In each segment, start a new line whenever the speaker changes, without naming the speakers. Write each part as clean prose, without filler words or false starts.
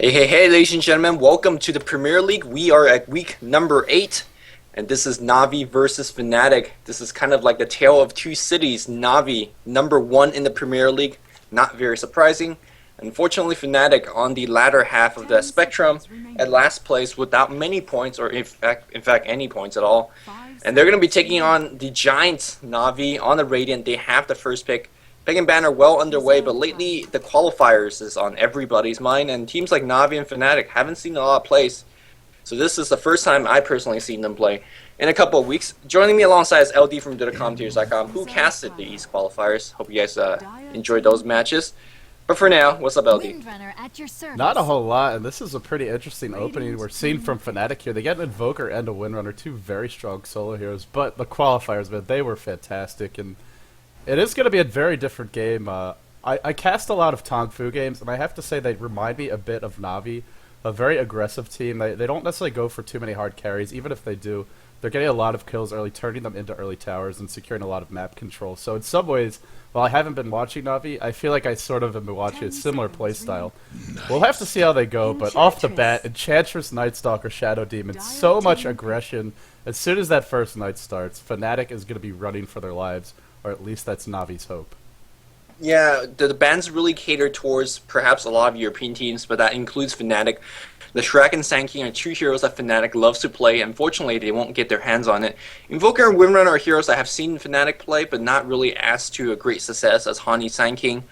Hey, ladies and gentlemen, welcome to the Premier League. We are at week number 8, and this is Navi versus Fnatic. This is kind of like the tale of two cities. Navi, number 1 in the Premier League, not very surprising. Unfortunately, Fnatic on the latter half of the spectrum at last place without many points, or in fact any points at all. And they're going to be taking on the Giants Navi on the Radiant. They have the first pick. Pick and ban are well underway, but lately the qualifiers is on everybody's mind, and teams like Navi and Fnatic haven't seen a lot of plays. So this is the first time I personally seen them play in a couple of weeks. Joining me alongside is LD from dotacommentaries.com, who casted the East qualifiers. Hope you guys enjoyed those matches. But for now, what's up, LD?
Not a whole lot, and this is a pretty interesting opening we're seeing from Fnatic here. They get an invoker and a windrunner, two very strong solo heroes, but the qualifiers, man, they were fantastic, and it is going to be a very different game. I cast a lot of Tong Fu games, and I have to say they remind me a bit of Navi, a very aggressive team. They don't necessarily go for too many hard carries. Even if they do, they're getting a lot of kills early, turning them into early towers, and securing a lot of map control. So in some ways, while I haven't been watching Navi, I feel like I sort of have been watching a similar playstyle. We'll have to see how they go, but off the bat, Enchantress, Nightstalker, Shadow Demon, so much aggression. As soon as that first night starts, Fnatic is going to be running for their lives. Or at least that's Navi's hope.
Yeah, the bans really cater towards perhaps a lot of European teams, but that includes Fnatic. The Shrek and Sand King are two heroes that Fnatic loves to play. Unfortunately, they won't get their hands on it. Invoker and Windrunner are heroes I have seen Fnatic play, but not really as to a great success as Hani Sand King,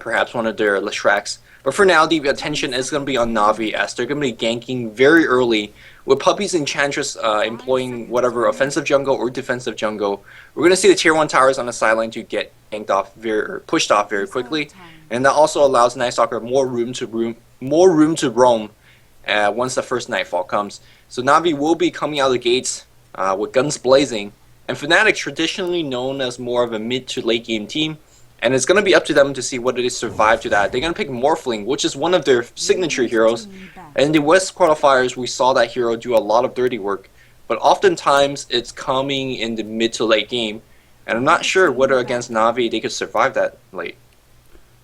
perhaps one of their Shreks. But for now, the attention is going to be on Navi, as they're going to be ganking very early, with Puppy's Enchantress employing whatever offensive jungle or defensive jungle. We're going to see the tier 1 towers on the sideline to get ganked off or pushed off very quickly, and that also allows Nightstalker more room to roam once the first nightfall comes. So Navi will be coming out of the gates with guns blazing, and Fnatic traditionally known as more of a mid to late game team. And it's going to be up to them to see whether they survive to that. They're going to pick Morphling, which is one of their signature heroes. And in the West qualifiers, we saw that hero do a lot of dirty work. But oftentimes, it's coming in the mid to late game. And I'm not sure whether against Navi they could survive that late.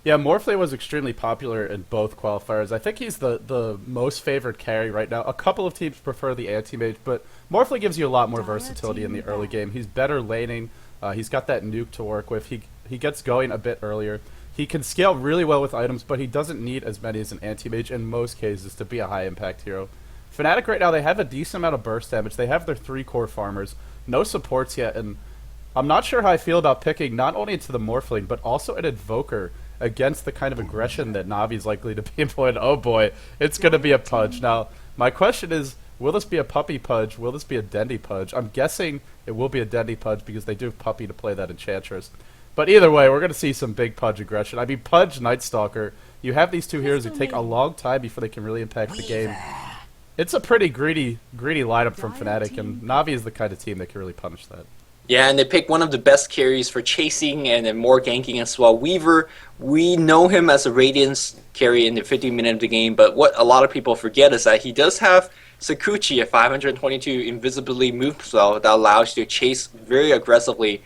Yeah, Morphling was extremely popular in both qualifiers. I think he's the most favored carry right now. A couple of teams prefer the anti-mage, but Morphling gives you a lot more versatility in the early game. He's better laning. He's got that nuke to work with. He gets going a bit earlier. He can scale really well with items, but he doesn't need as many as an anti-mage in most cases to be a high-impact hero. Fnatic right now, they have a decent amount of burst damage. They have their 3 core farmers. No supports yet, and I'm not sure how I feel about picking not only into the Morphling, but also an Invoker against the kind of aggression that Navi's likely to be employing. Oh boy, it's going to be a Pudge. Now, my question is, will this be a Puppy Pudge? Will this be a Dendy Pudge? I'm guessing it will be a Dendy Pudge because they do have Puppy to play that Enchantress. But either way, we're going to see some big Pudge aggression. I mean, Pudge, Nightstalker, you have these two heroes who take a long time before they can really impact the game. It's a pretty greedy lineup from Fnatic, and Navi is the kind of team that can really punish that.
Yeah, and they pick one of the best carries for chasing and then more ganking as well. Weaver, we know him as a Radiance carry in the 50 minute of the game, but what a lot of people forget is that he does have Sakuchi, a 522 invisibility move spell that allows you to chase very aggressively.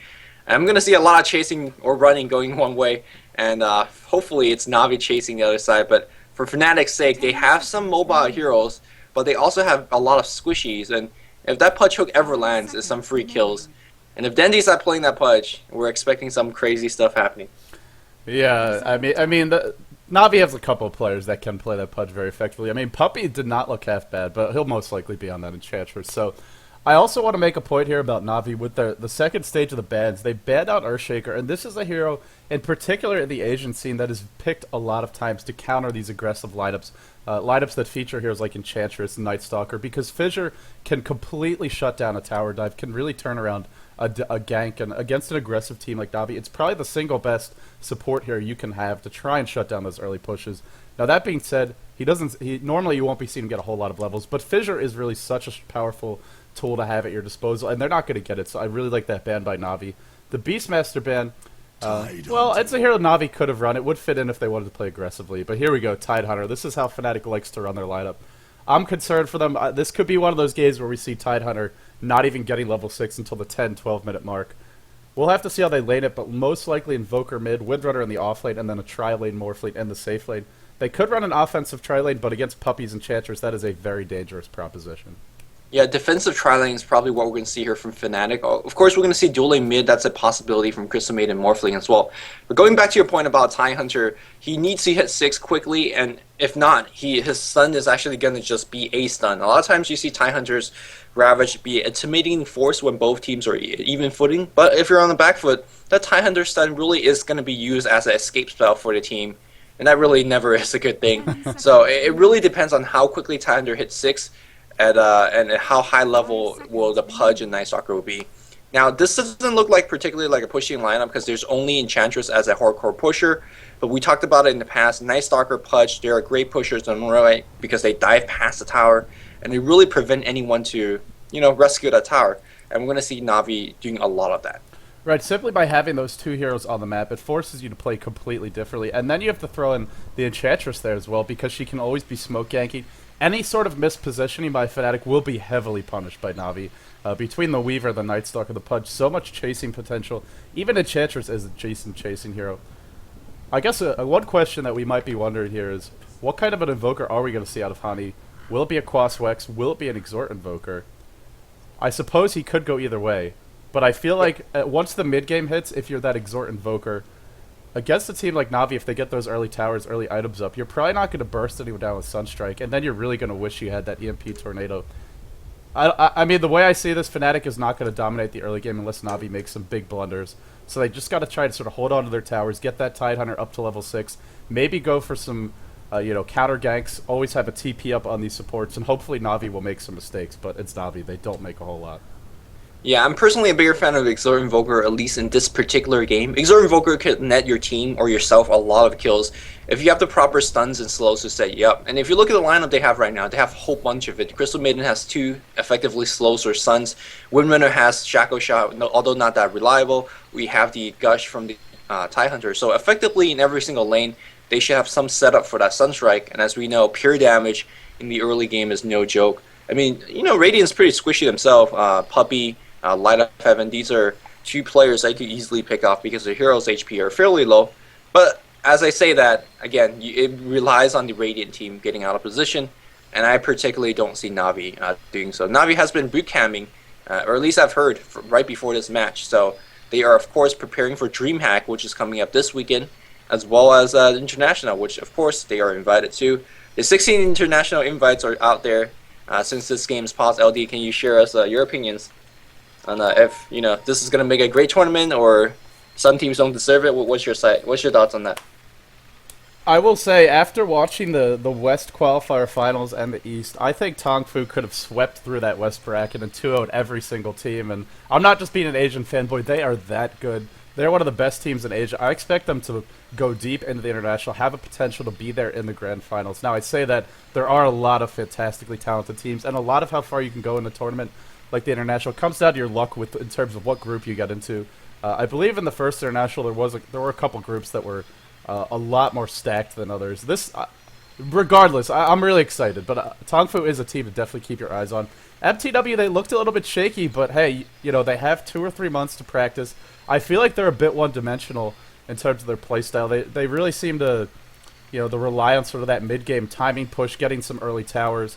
And I'm going to see a lot of chasing or running going one way, and hopefully it's Navi chasing the other side. But for Fnatic's sake, they have some mobile heroes, but they also have a lot of squishies, and if that Pudge hook ever lands, it's some free kills. And if Dendy's not playing that Pudge, we're expecting some crazy stuff happening.
Yeah, I mean, Navi has a couple of players that can play that Pudge very effectively. I mean, Puppy did not look half bad, but he'll most likely be on that Enchantress. So I also want to make a point here about Navi with the second stage of the bans. They banned out Earthshaker, and this is a hero, in particular in the Asian scene, that is picked a lot of times to counter these aggressive lineups. Lineups that feature heroes like Enchantress and Nightstalker, because Fissure can completely shut down a tower dive, can really turn around a gank, and against an aggressive team like Navi, it's probably the single best support hero you can have to try and shut down those early pushes. Now that being said, normally you won't be seeing him get a whole lot of levels, but Fissure is really such a powerful tool to have at your disposal, and they're not going to get it, so I really like that ban by Navi. The Beastmaster ban, well, it's a hero Navi could have run. It would fit in if they wanted to play aggressively, but here we go, Tidehunter. This is how Fnatic likes to run their lineup. I'm concerned for them. This could be one of those games where we see Tidehunter not even getting level 6 until the 10-12 minute mark. We'll have to see how they lane it, but most likely invoker mid, windrunner in the off lane, and then a tri-lane morphling in the safe lane. They could run an offensive tri-lane, but against puppies and enchantress, that is a very dangerous proposition.
Yeah, defensive tri-lane is probably what we're going to see here from Fnatic. Of course, we're going to see dual lane mid. That's a possibility from Crystal Maiden Morphling as well. But going back to your point about Tidehunter, he needs to hit 6 quickly, and if not, his stun is actually going to just be a stun. A lot of times you see Tidehunters Ravage be an intimidating force when both teams are even footing, but if you're on the back foot, that Tidehunter stun really is going to be used as an escape spell for the team, and that really never is a good thing. So it really depends on how quickly Tidehunter hits 6, and how high level will the Pudge and nightstalker will be. Now, this doesn't look like particularly like a pushing lineup because there's only Enchantress as a hardcore pusher, but we talked about it in the past. Nightstalker, Pudge, they are great pushers on the right because they dive past the tower, and they really prevent anyone to, rescue that tower. And we're going to see Navi doing a lot of that.
Right, simply by having those two heroes on the map, it forces you to play completely differently. And then you have to throw in the Enchantress there as well, because she can always be smoke ganking. Any sort of mispositioning by Fnatic will be heavily punished by Navi. Between the Weaver, the Nightstalker, the Pudge, so much chasing potential. Even Enchantress is a decent chasing hero. I guess one question that we might be wondering here is, what kind of an Invoker are we going to see out of Hani? Will it be a Quaswex? Will it be an Exhort Invoker? I suppose he could go either way. But I feel like once the mid-game hits, if you're that Exhort Invoker, against a team like Navi, if they get those early towers, early items up, you're probably not going to burst anyone down with Sunstrike, and then you're really going to wish you had that EMP Tornado. I mean, the way I see this, Fnatic is not going to dominate the early game unless Navi makes some big blunders. So they just got to try to sort of hold on to their towers, get that Tidehunter up to level 6, maybe go for some, counter ganks, always have a TP up on these supports, and hopefully Navi will make some mistakes, but it's Navi, they don't make a whole lot.
Yeah, I'm personally a bigger fan of Exhort Invoker, at least in this particular game. Exhort Invoker can net your team or yourself a lot of kills if you have the proper stuns and slows to set you up. And if you look at the lineup they have right now, they have a whole bunch of it. Crystal Maiden has 2 effectively slows or stuns. Windrunner has Shackle Shot, although not that reliable. We have the Gush from the Tidehunter. So effectively in every single lane, they should have some setup for that Sunstrike. And as we know, pure damage in the early game is no joke. I mean, Radiant's pretty squishy themselves. Puppy, Light of Heaven, these are 2 players that you could easily pick off because their heroes' HP are fairly low. But as I say that, again, it relies on the Radiant team getting out of position, and I particularly don't see Navi doing so. Navi has been boot camping, or at least I've heard, right before this match. So they are, of course, preparing for DreamHack, which is coming up this weekend, as well as International, which, of course, they are invited to. The 16 international invites are out there. Since this game is paused, LD, can you share us your opinions on if this is going to make a great tournament, or some teams don't deserve it? What's your thoughts on that?
I will say, after watching the West qualifier finals and the East, I think Tongfu could have swept through that West bracket and 2-0'd every single team. And I'm not just being an Asian fanboy; they are that good. They're one of the best teams in Asia. I expect them to go deep into the international, have a potential to be there in the grand finals. Now, I say that there are a lot of fantastically talented teams, and a lot of how far you can go in the tournament, like the international, comes down to your luck in terms of what group you get into. I believe in the first international there were a couple groups that were a lot more stacked than others. Regardless, I'm really excited, but Tongfu is a team to definitely keep your eyes on. MTW, they looked a little bit shaky, but hey, they have 2 or 3 months to practice. I feel like they're a bit one-dimensional in terms of their playstyle. They really seem to, to rely on sort of that mid-game timing push, getting some early towers.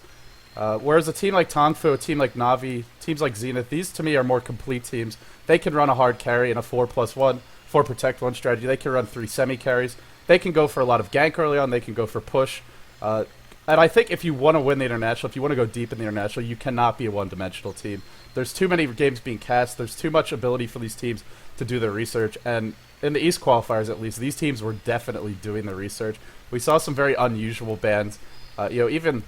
Whereas a team like Tongfu, a team like Navi, teams like Zenith, these to me are more complete teams. They can run a hard carry in a 4+1, 4 protect 1 strategy. They can run 3 semi-carries. They can go for a lot of gank early on. They can go for push. And I think if you want to win the international, if you want to go deep in the international, you cannot be a one-dimensional team. There's too many games being cast. There's too much ability for these teams to do their research. And in the East qualifiers, at least, these teams were definitely doing the research. We saw some very unusual bans. Even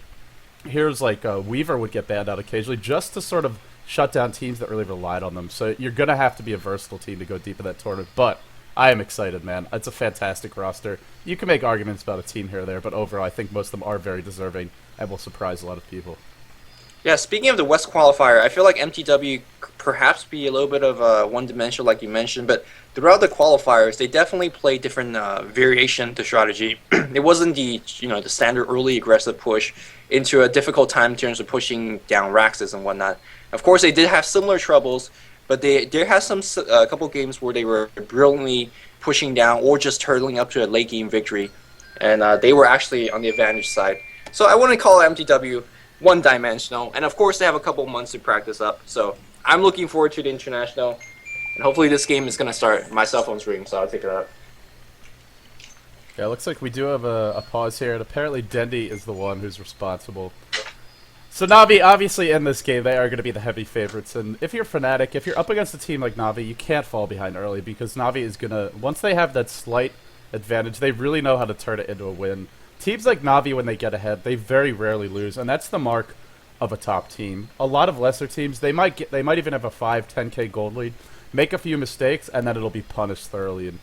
here's like Weaver would get banned out occasionally just to sort of shut down teams that really relied on them. So you're going to have to be a versatile team to go deep in that tournament. But I am excited, man. It's a fantastic roster. You can make arguments about a team here or there, but overall I think most of them are very deserving and will surprise a lot of people.
Yeah, speaking of the West qualifier, I feel like MTW perhaps be a little bit of one-dimensional, like you mentioned, but throughout the qualifiers, they definitely play different variation to strategy. It wasn't the the standard early aggressive push into a difficult time in terms of pushing down Raxes and whatnot. Of course, they did have similar troubles but there has a couple games where they were brilliantly pushing down or just hurtling up to a late game victory, and they were actually on the advantage side. So I wouldn't call MTW one-dimensional, and of course they have a couple months to practice up. So I'm looking forward to the international, and hopefully this game is gonna start. My cell phone's ringing, so I'll take it out.
Yeah, it looks like we do have a pause here, and apparently Dendi is the one who's responsible. So Navi, obviously in this game, they are going to be the heavy favorites, and if you're Fnatic, if you're up against a team like Navi, you can't fall behind early, because Navi is going to, once they have that slight advantage, they really know how to turn it into a win. Teams like Navi, when they get ahead, they very rarely lose, and that's the mark of a top team. A lot of lesser teams, they might even have a 5-10k gold lead, make a few mistakes, and then it'll be punished thoroughly, and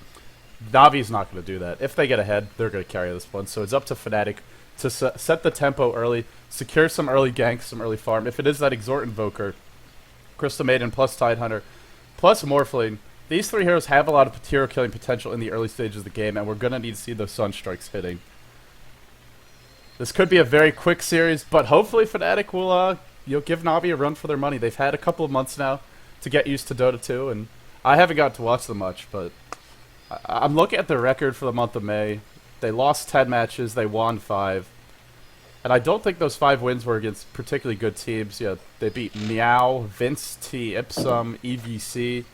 Navi's not going to do that. If they get ahead, they're going to carry this one. So it's up to Fnatic to set the tempo early, secure some early ganks, some early farm. If it is that Exhort Invoker, Crystal Maiden plus Tidehunter plus Morphling, these three heroes have a lot of hero killing potential in the early stages of the game, and we're going to need to see those Sunstrikes hitting. This could be a very quick series, but hopefully Fnatic will give Navi a run for their money. They've had a couple of months now to get used to Dota 2, and I haven't got to watch them much, but I'm looking at the record for the month of May. They lost 10 matches, they won 5. And I don't think those 5 wins were against particularly good teams. Yeah, they beat Meow, Vince T, Ipsum, EVC.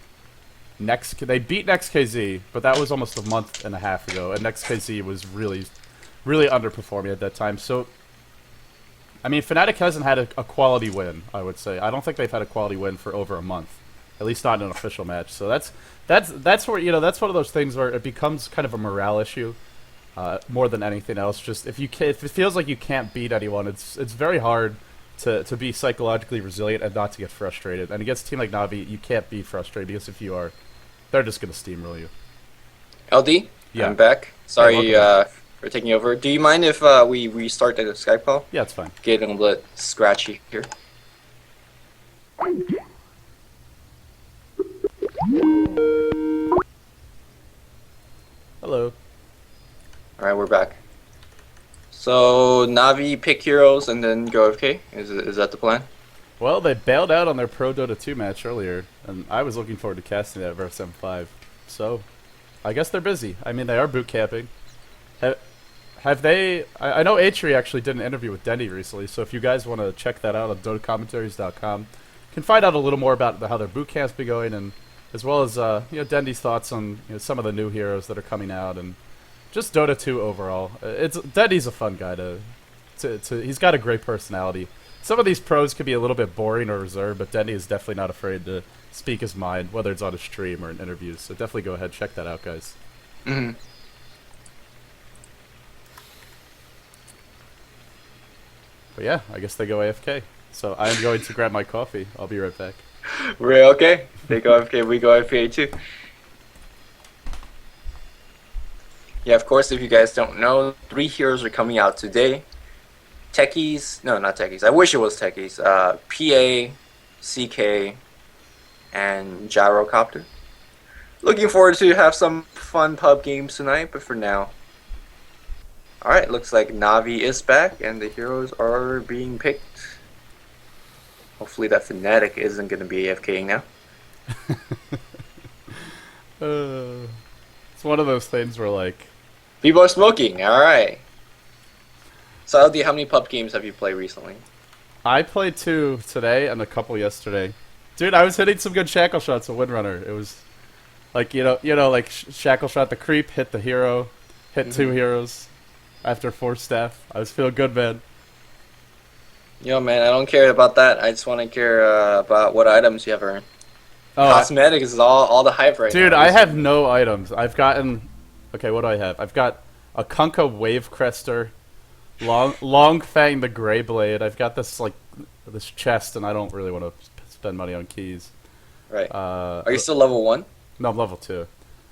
They beat NextKZ, but that was almost a month and a half ago, and NextKZ was really underperforming at that time. So, I mean, Fnatic hasn't had a quality win, I would say. I don't think they've had a quality win for over a month. At least not in an official match. So that's where, that's one of those things where it becomes kind of a morale issue, more than anything else. Just if it feels like you can't beat anyone, it's very hard to be psychologically resilient and not to get frustrated. And against a team like Navi, you can't be frustrated, because if you are, they're just going to steamroll you.
LD,
yeah.
I'm back. Sorry for taking over. Do you mind if we restart the Skype call?
Yeah, it's fine.
Getting a little bit scratchy here.
Hello.
Alright, we're back. So, Navi pick heroes and then go AFK? Is that the plan?
Well, they bailed out on their Pro Dota 2 match earlier, and I was looking forward to casting that versus M5. So, I guess they're busy. I mean, they are boot camping. Have they... I know Atri actually did an interview with Dendi recently, so if you guys want to check that out on dotacommentaries.com, you can find out a little more about how their boot camp's been going, and as well as Dendi's thoughts on some of the new heroes that are coming out, and just Dota 2 overall. Dendi's a fun guy he's got a great personality. Some of these pros could be a little bit boring or reserved, but Dendi is definitely not afraid to speak his mind, whether it's on a stream or in interviews. So definitely go ahead, check that out, guys.
Mm-hmm.
But yeah, I guess they go AFK. So I'm going to grab my coffee. I'll be right back.
We're okay. They go AFK, we go AFK too. Yeah, of course, if you guys don't know, 3 heroes are coming out today. Techies, no, not Techies. I wish it was Techies. PA, CK, and Gyrocopter. Looking forward to have some fun pub games tonight, but for now. Alright, looks like Navi is back, and the heroes are being picked. Hopefully that Fnatic isn't going to be AFKing now.
It's one of those things where, like...
People are smoking, alright. So, LD, how many pub games have you played recently?
I played 2 today and a couple yesterday. Dude, I was hitting some good shackle shots with Windrunner. It was, like, like shackle shot the creep, hit the hero, hit 2 heroes after 4 staff. I was feeling good, man.
Yo, man, I don't care about that. I just want to care about what items you have earned. Oh, cosmetics is all the hype right now.
Dude, I have no items. I've gotten... Okay, what do I have? I've got a Kunkka Wave Crester, Long Fang the Grey Blade. I've got this this chest, and I don't really want to spend money on keys.
Right. Are you still level 1?
No, I'm level 2.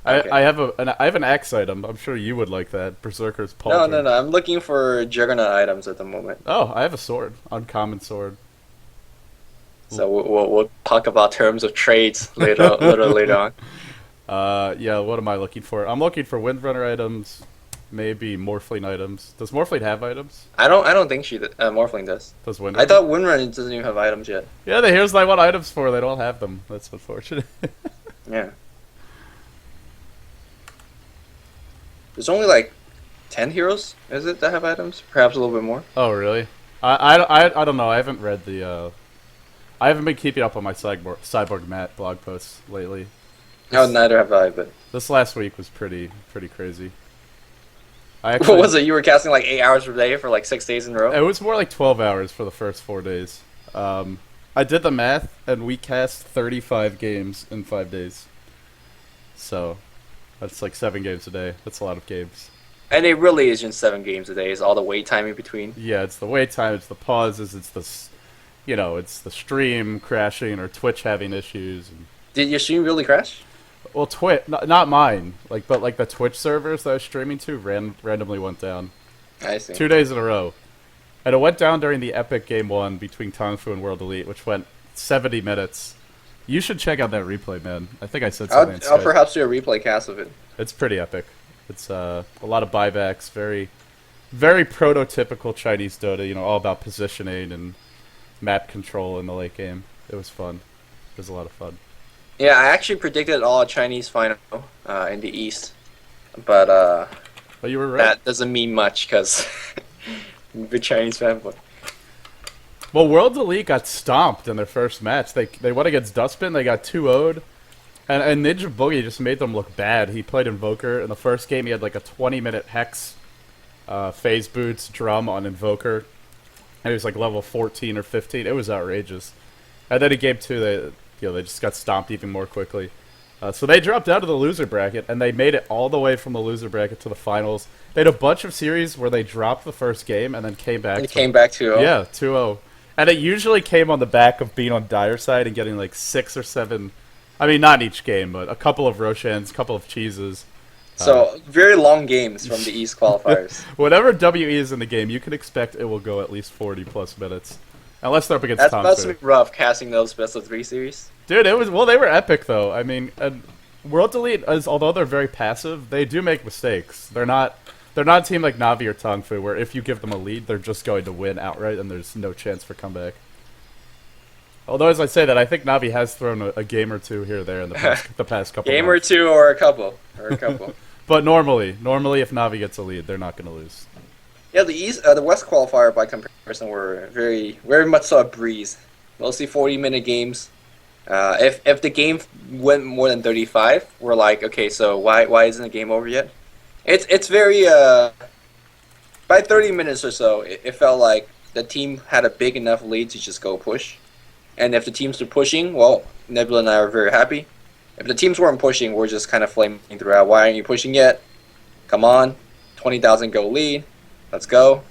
Okay.
I have an X item. I'm sure you would like that. Berserker's Pauldron.
No. I'm looking for Juggernaut items at the moment.
Oh, I have a sword. Uncommon sword.
So we'll talk about terms of trades later on.
Yeah, what am I looking for? I'm looking for Windrunner items, maybe morphling items. Does morphling have items?
I don't think Morphling does.
Does windrunner?
I thought windrunner doesn't even have items yet.
Yeah, the heroes I want items for, they don't have them. That's unfortunate.
Yeah. There's only like 10 heroes, is it, that have items? Perhaps a little bit more.
Oh, really? I don't know. I haven't read the. I haven't been keeping up on my Cyborg Matt blog posts lately.
No, neither have I, but...
This last week was pretty crazy.
What was it? You were casting like 8 hours per day for like 6 days in a row?
It was more like 12 hours for the first 4 days. I did the math, and we cast 35 games in 5 days. So, that's like 7 games a day. That's a lot of games.
And it really is just 7 games a day. Is all the wait time in between.
Yeah, it's the wait time, it's the pauses, it's the, it's the stream crashing or Twitch having issues. And...
Did your stream really crash?
Well, Twitch, not mine, but the Twitch servers that I was streaming to randomly went down.
I see.
2 days in a row. And it went down during the epic Game 1 between Kung Fu and World Elite, which went 70 minutes. You should check out that replay, man. I think I said something.
I'll perhaps do a replay cast of it.
It's pretty epic. It's a lot of buybacks, very prototypical Chinese Dota, all about positioning and map control in the late game. It was fun. It was a lot of fun.
Yeah, I actually predicted all Chinese final in the East, but
you were right.
That doesn't mean much because I'm a big Chinese fanboy.
Well, World Elite got stomped in their first match. They went against Dustbin. They got 2-0'd. And Ninja Boogie just made them look bad. He played Invoker. In the first game, he had like a 20-minute Hex phase boots drum on Invoker. And he was like level 14 or 15. It was outrageous. And then in game 2, they just got stomped even more quickly. So they dropped out of the loser bracket, and they made it all the way from the loser bracket to the finals. They had a bunch of series where they dropped the first game and then came back.
Came back 2-0?
Yeah, 2-0. And it usually came on the back of being on dire side and getting like 6 or 7... I mean, not each game, but a couple of Roshans, a couple of cheeses.
So, very long games from the East qualifiers.
Whatever WE is in the game, you can expect it will go at least 40-plus minutes. Unless they're up against Tom.
That's must be rough, casting those best-of-3 series.
Dude, they were epic, though. I mean, World Elite, although they're very passive, they do make mistakes. They're not a team like Navi or Tongfu, where if you give them a lead, they're just going to win outright, and there's no chance for comeback. Although, as I say that, I think Navi has thrown a game or two here or there in the past couple
Game
months.
or two or a couple.
But normally, if Navi gets a lead, they're not going to lose.
Yeah, the West qualifier by comparison were very much so a breeze. Mostly 40-minute games. If the game went more than 35, we're like, okay, so why isn't the game over yet? It's very by 30 minutes or so, it felt like the team had a big enough lead to just go push. And if the teams were pushing, well, Nebula and I are very happy. If the teams weren't pushing, we're just kind of flaming throughout. Why aren't you pushing yet? Come on, 20,000 goal lead. Let's go.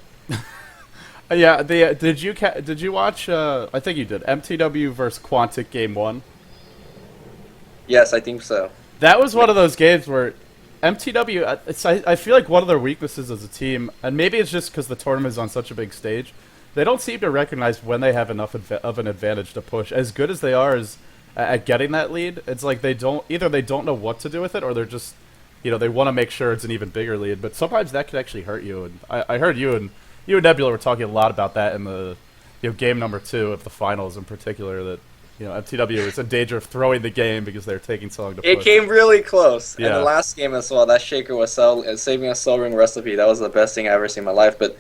Yeah, did you watch? I think you did. MTW versus Quantic Game 1.
Yes, I think so.
That was one of those games where MTW. I feel like one of their weaknesses as a team, and maybe it's just because the tournament is on such a big stage. They don't seem to recognize when they have enough of an advantage to push. As good as they are at getting that lead, it's like they don't know what to do with it, or they're just, they want to make sure it's an even bigger lead. But sometimes that could actually hurt you. And I heard you and Nebula were talking a lot about that in the game number 2 of the finals in particular. That MTW is in danger of throwing the game because they're taking so long to push.
It came really close.
Yeah.
And the last game as well, that Shaker was saving a Soul Ring recipe. That was the best thing I've ever seen in my life. But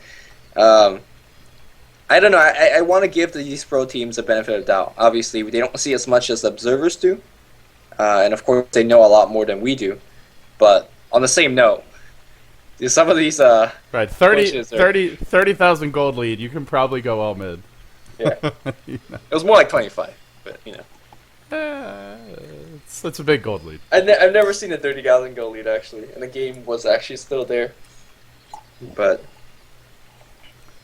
I don't know. I want to give these pro teams the benefit of the doubt. Obviously, they don't see as much as observers do. And of course, they know a lot more than we do. But on the same note, some of these...
right, 30,000 gold lead. You can probably go all mid.
Yeah. It was more like 25, but,
It's a big gold lead.
I've never seen a 30,000 gold lead, actually. And the game was actually still there. But...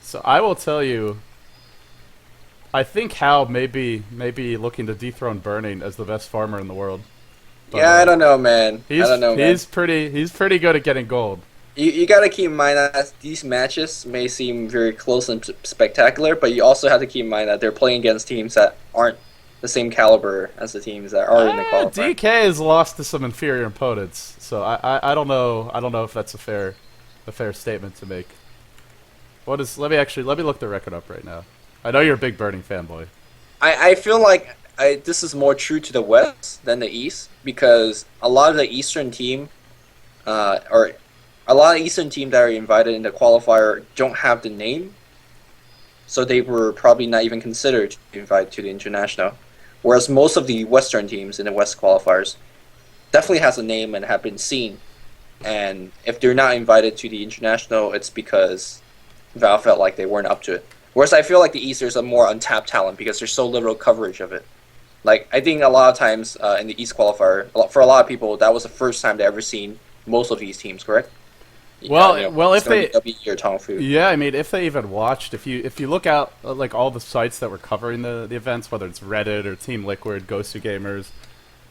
So I will tell you, I think Hal may be looking to dethrone Burning as the best farmer in the world. But,
yeah, I don't know, man.
He's pretty good at getting gold.
You got to keep in mind that these matches may seem very close and spectacular, but you also have to keep in mind that they're playing against teams that aren't the same caliber as the teams that are in the qualifier.
DK has lost to some inferior opponents, so I don't know if that's a fair a fair statement to make. Let me look the record up right now. I know you're a big Burning fanboy.
I feel like this is more true to the West than the East because a lot of the Eastern team, or a lot of Eastern teams that are invited in the qualifier don't have the name, so they were probably not even considered to be invited to the international. Whereas most of the Western teams in the West qualifiers definitely has a name and have been seen. And if they're not invited to the international, it's because Valve felt like they weren't up to it. Whereas I feel like the East, there's a more untapped talent because there's so little coverage of it. Like, I think a lot of times in the East qualifier, for a lot of people, that was the first time they ever seen most of these teams, correct?
Well, if they
or Tongfu.
Yeah, I mean, if they even watched, if you look out like all the sites that were covering the events, whether it's Reddit or Team Liquid, Ghostu Gamers.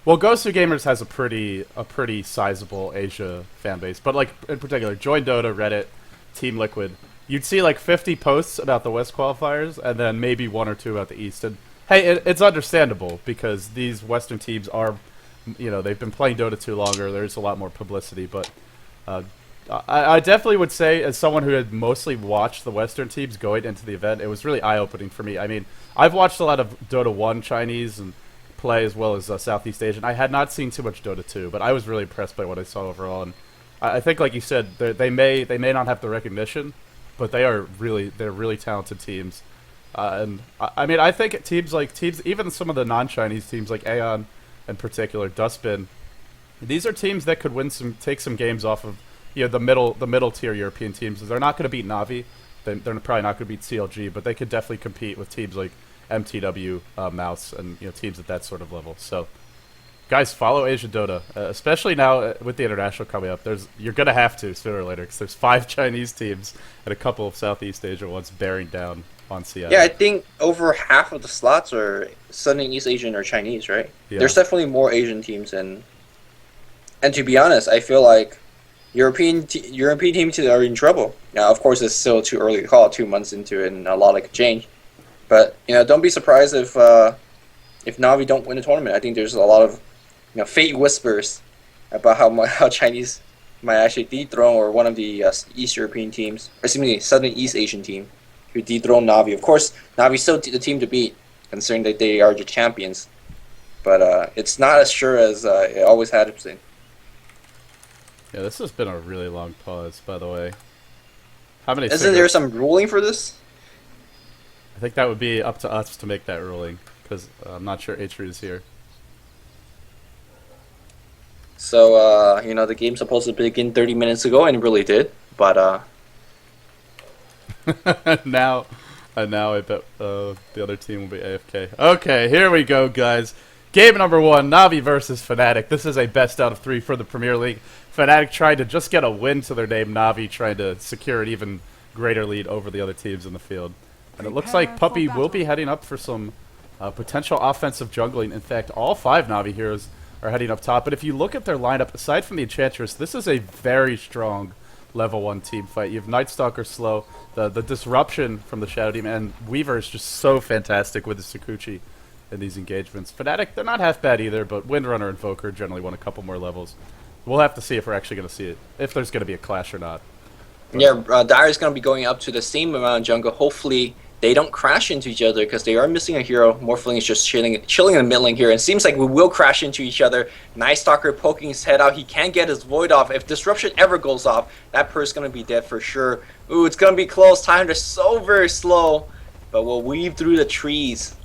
Well, Ghostu Gamers has a pretty sizable Asia fan base, but like in particular, Join Dota, Reddit, Team Liquid, you'd see like 50 posts about the West qualifiers, and then maybe one or two about the East. And hey, it's understandable because these Western teams are, they've been playing Dota 2 longer. There's a lot more publicity, but I definitely would say, as someone who had mostly watched the Western teams going into the event, it was really eye-opening for me. I mean, I've watched a lot of Dota 1 Chinese and play as well as Southeast Asian. I had not seen too much Dota 2, but I was really impressed by what I saw overall. And I think, like you said, they may not have the recognition, but they're really talented teams. And I mean, I think teams even some of the non-Chinese teams like Aeon in particular, Dustbin, these are teams that could take some games off of the middle tier European teams. They're not going to beat Navi. They're probably not going to beat CLG, but they could definitely compete with teams like MTW, Mouse, and teams at that sort of level. So, guys, follow Asia Dota, especially now with the international coming up. You're going to have to sooner or later because there's 5 Chinese teams and a couple of Southeast Asia ones bearing down on CI.
Yeah, I think over half of the slots are Southeast Asian or Chinese, right? Yeah. There's definitely more Asian teams, and to be honest, I feel like European teams are in trouble. Now, of course, it's still too early to call, 2 months into it, and a lot could change. But don't be surprised if Navi don't win the tournament. I think there's a lot of fake whispers about how Chinese might actually dethrone or one of the East European teams, or excuse me, Southern East Asian team, who dethrone Navi. Of course, Navi's still the team to beat, considering that they are the champions. But it's not as sure as it always had been.
Yeah, this has been a really long pause, by the way.
Isn't there some ruling for this?
I think that would be up to us to make that ruling, because I'm not sure Atri is here.
So, the game's supposed to begin 30 minutes ago, and it really did, but
now I bet the other team will be AFK. Okay, here we go, guys. Game number 1, Navi versus Fnatic. This is a best out of 3 for the Premier League. Fnatic trying to just get a win to their name. Navi trying to secure an even greater lead over the other teams in the field. And it looks like Puppy will be heading up for some potential offensive jungling. In fact, all 5 Navi heroes are heading up top. But if you look at their lineup, aside from the Enchantress, this is a very strong level 1 team fight. You have Nightstalker slow, the disruption from the Shadow Demon, and Weaver is just so fantastic with the Sakuchi in these engagements. Fnatic, they're not half bad either, but Windrunner and Invoker generally want a couple more levels. We'll have to see if we're actually going to see it, if there's going to be a clash or not. But
yeah, Dire's going to be going up to the same amount of jungle. Hopefully they don't crash into each other because they are missing a hero. Morphling is just chilling in the mid lane here. And it seems like we will crash into each other. Nightstalker poking his head out. He can't get his Void off. If Disruption ever goes off, that person's going to be dead for sure. Ooh, it's going to be close. Tidehunter so very slow, but we'll weave through the trees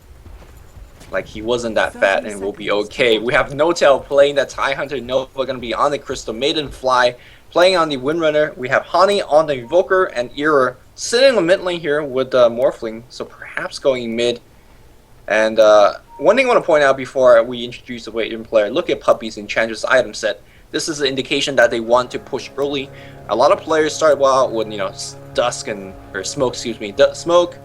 like he wasn't that fat, and we'll be okay. We have No-Tail playing that Tidehunter. Nova going to be on the Crystal Maiden Fly, playing on the Windrunner. We have Hani on the Invoker, and Era sitting in the mid lane here with Morphling, so perhaps going mid. And one thing I want to point out before we introduce the Waiting player, look at Puppy's Enchantress item set. This is an indication that they want to push early. A lot of players start out with smoke, smoke,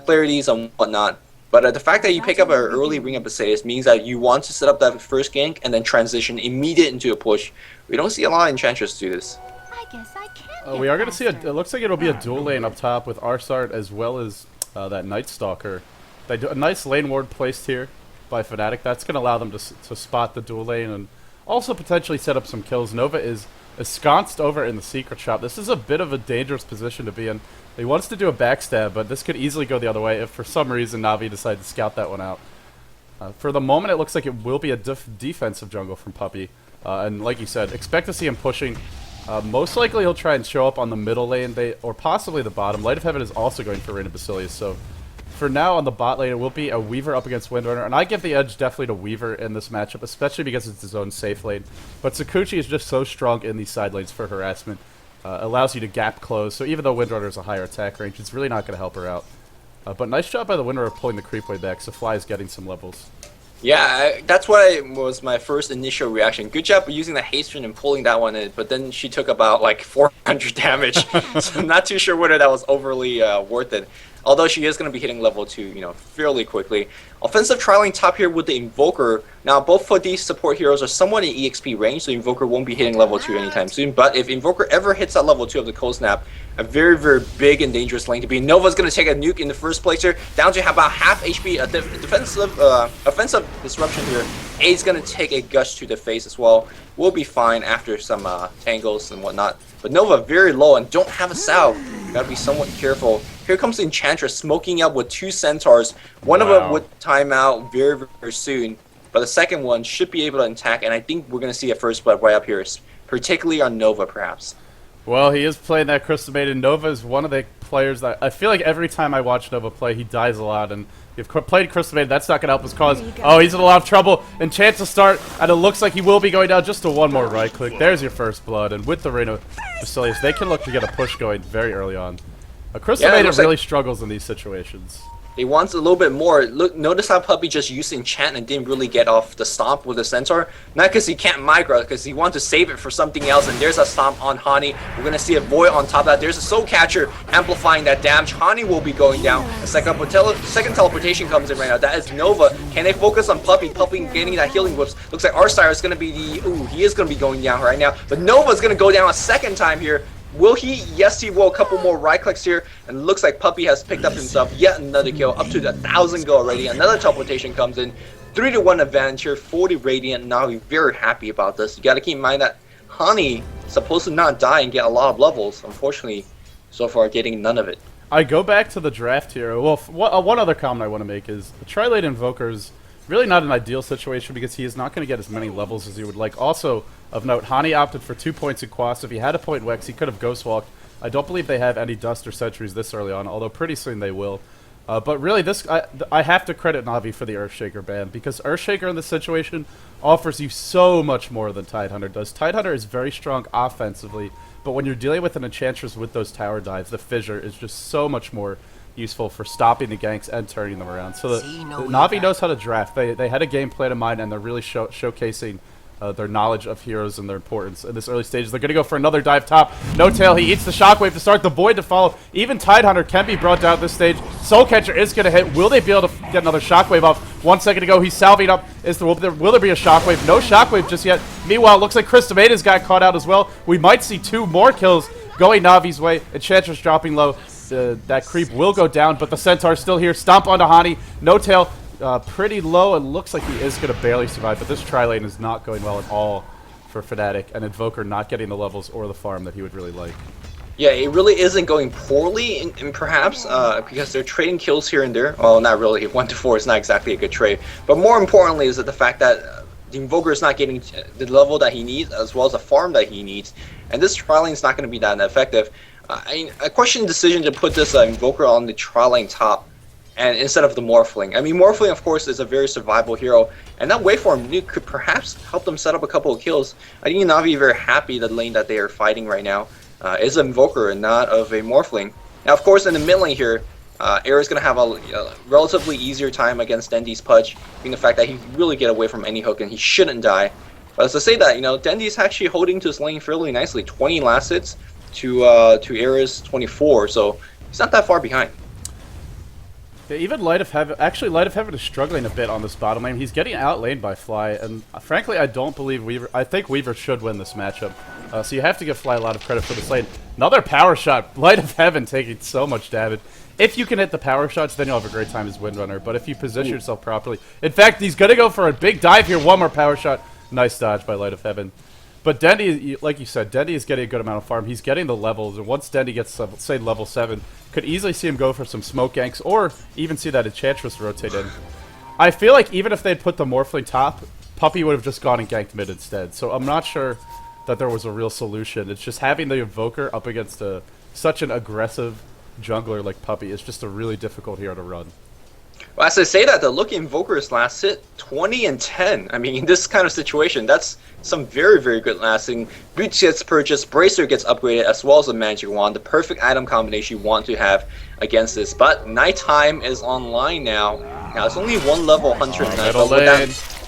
clarities and whatnot. But the fact that you pick up an early Ring of Visayas means that you want to set up that first gank and then transition immediate into a push. We don't see a lot of Enchantress do this.
I guess I can.
We are going to see it looks like it'll be a dual lane up top with Arsart as well as that Nightstalker. They do a nice lane ward placed here by Fnatic. That's going to allow them to spot the dual lane and also potentially set up some kills. Nova is ensconced over in the secret shop. This is a bit of a dangerous position to be in. He wants to do a backstab, but this could easily go the other way if for some reason Navi decided to scout that one out. For the moment, it looks like it will be a defensive jungle from Puppey. And like you said, expect to see him pushing. Most likely he'll try and show up on the middle lane, or possibly the bottom. Light of Heaven is also going for Reign of Basilius, so for now on the bot lane, it will be a Weaver up against Windrunner, and I give the edge definitely to Weaver in this matchup, especially because it's his own safe lane. But Sakuchi is just so strong in these side lanes for harassment. Allows you to gap close, so even though Windrunner is a higher attack range, it's really not going to help her out. But nice job by the Windrunner pulling the creep way back, so Fly is getting some levels.
Yeah, that's what was my first initial reaction. Good job using the haste and pulling that one in, but then she took about like 400 damage, so I'm not too sure whether that was overly worth it. Although she is going to be hitting level 2, fairly quickly. Offensive trialing top here with the Invoker. Now, both of these support heroes are somewhat in EXP range, so Invoker won't be hitting level 2 anytime soon. But if Invoker ever hits that level 2 of the Cold Snap, a very, very big and dangerous lane to be. Nova's going to take a nuke in the first place here, down to about half HP. Offensive disruption here. A's going to take a gush to the face as well. We'll be fine after some tangles and whatnot. But Nova very low and don't have a salve. Gotta be somewhat careful. Here comes the Enchantress smoking up with 2 centaurs. One of them would time out very, very soon. But the second one should be able to attack, and I think we're going to see a first blood right up here, particularly on Nova, perhaps.
Well, he is playing that Crystal Maiden. Nova is one of the players that I feel like every time I watch Nova play, he dies a lot. And if you've played Crystal Maiden, that's not going to help his cause. Oh, he's in a lot of trouble. And chance to start, and it looks like he will be going down just to one more right click. There's your first blood. And with the Reign of Basilius, they can look to get a push going very early on. Crystal Maiden really struggles in these situations.
He wants a little bit more. Look, notice how Puppey just used enchant and didn't really get off the stomp with the centaur. Not because he can't migrate, because he wants to save it for something else. And there's a stomp on Hani. We're going to see a void on top of that. There's a soul catcher amplifying that damage. Hani will be going down. The second teleportation comes in right now. That is Nova. Can they focus on Puppey? Puppey getting that healing whips. Looks like Arstire is going to be the... Ooh, he is going to be going down right now. But Nova's going to go down a second time here. Will he? Yes, he will. A couple more right clicks here, and looks like Puppey has picked up himself yet another kill, up to 1,000 go already. Another teleportation comes in, 3-1 advantage here, 40 Radiant. Now we're very happy about this. You got to keep in mind that Hani supposed to not die and get a lot of levels. Unfortunately, so far getting none of it.
I go back to the draft here. Well, one other comment I want to make is the Tri-Late Invoker's really not an ideal situation because he is not going to get as many levels as he would like. Also, of note, Hani opted for 2 points in Quast. If he had a point Wex, he could have Ghost Walked. I don't believe they have any Dust or Sentries this early on, although pretty soon they will. But really, I have to credit Navi for the Earthshaker ban, because Earthshaker in this situation offers you so much more than Tidehunter does. Tidehunter is very strong offensively, but when you're dealing with an Enchantress with those tower dives, the Fissure is just so much more useful for stopping the ganks and turning them around. So Navi knows how to draft. They had a game plan in mind, and they're really showcasing their knowledge of heroes and their importance in this early stages. They're going to go for another dive top. No tail. He eats the shockwave to start. The void to follow. Even Tidehunter can be brought down at this stage. Soulcatcher is going to hit. Will they be able to get another shockwave off? 1 second to go. He's salving up. Will there be a shockwave? No shockwave just yet. Meanwhile, it looks like Crystal Maiden's got caught out as well. We might see 2 more kills going Navi's way. Enchantress dropping low. That creep will go down, but the Centaur's still here. Stomp onto Hani. No tail. Pretty low. It looks like he is going to barely survive, but this tri-lane is not going well at all for Fnatic, and Invoker not getting the levels or the farm that he would really like.
Yeah, it really isn't going poorly, and perhaps because they're trading kills here and there. Well, not really. 1 to 4 is not exactly a good trade. But more importantly is that the fact that the Invoker is not getting the level that he needs, as well as the farm that he needs, and this tri-lane is not going to be that effective. I question the decision to put this Invoker on the tri-lane top, and instead of the Morphling. I mean, Morphling, of course, is a very survivable hero, and that waveform could perhaps help them set up a couple of kills. I think Navi very happy the lane that they are fighting right now is an Invoker and not of a Morphling. Now, of course, in the mid lane here, Air is going to have a relatively easier time against Dendy's Pudge, being the fact that he can really get away from any hook and he shouldn't die. But as I say that, Dendy's actually holding to his lane fairly nicely. 20 last hits to Air's 24, so he's not that far behind.
Yeah, even Light of Heaven, actually Light of Heaven is struggling a bit on this bottom lane. He's getting outlaned by Fly, and frankly I don't believe Weaver, I think Weaver should win this matchup. So you have to give Fly a lot of credit for this lane. Another power shot, Light of Heaven taking so much damage. If you can hit the power shots, then you'll have a great time as Windrunner, but if you position yourself properly. In fact, he's going to go for a big dive here, 1 more power shot. Nice dodge by Light of Heaven. But Dendy, like you said, Dendy is getting a good amount of farm. He's getting the levels, and once Dendy gets, say, level 7, could easily see him go for some smoke ganks, or even see that enchantress rotate in. I feel like even if they'd put the morphling top, Puppy would have just gone and ganked mid instead. So I'm not sure that there was a real solution. It's just having the invoker up against such an aggressive jungler like Puppy is just a really difficult hero to run.
Well, as I say that, the look Invoker's last hit, 20 and 10. I mean, in this kind of situation, that's some very, very good lasting. Boots gets purchased, Bracer gets upgraded, as well as the Magic Wand. The perfect item combination you want to have against this. But Nighttime is online now. Now, it's only one level Hunter Knight, but with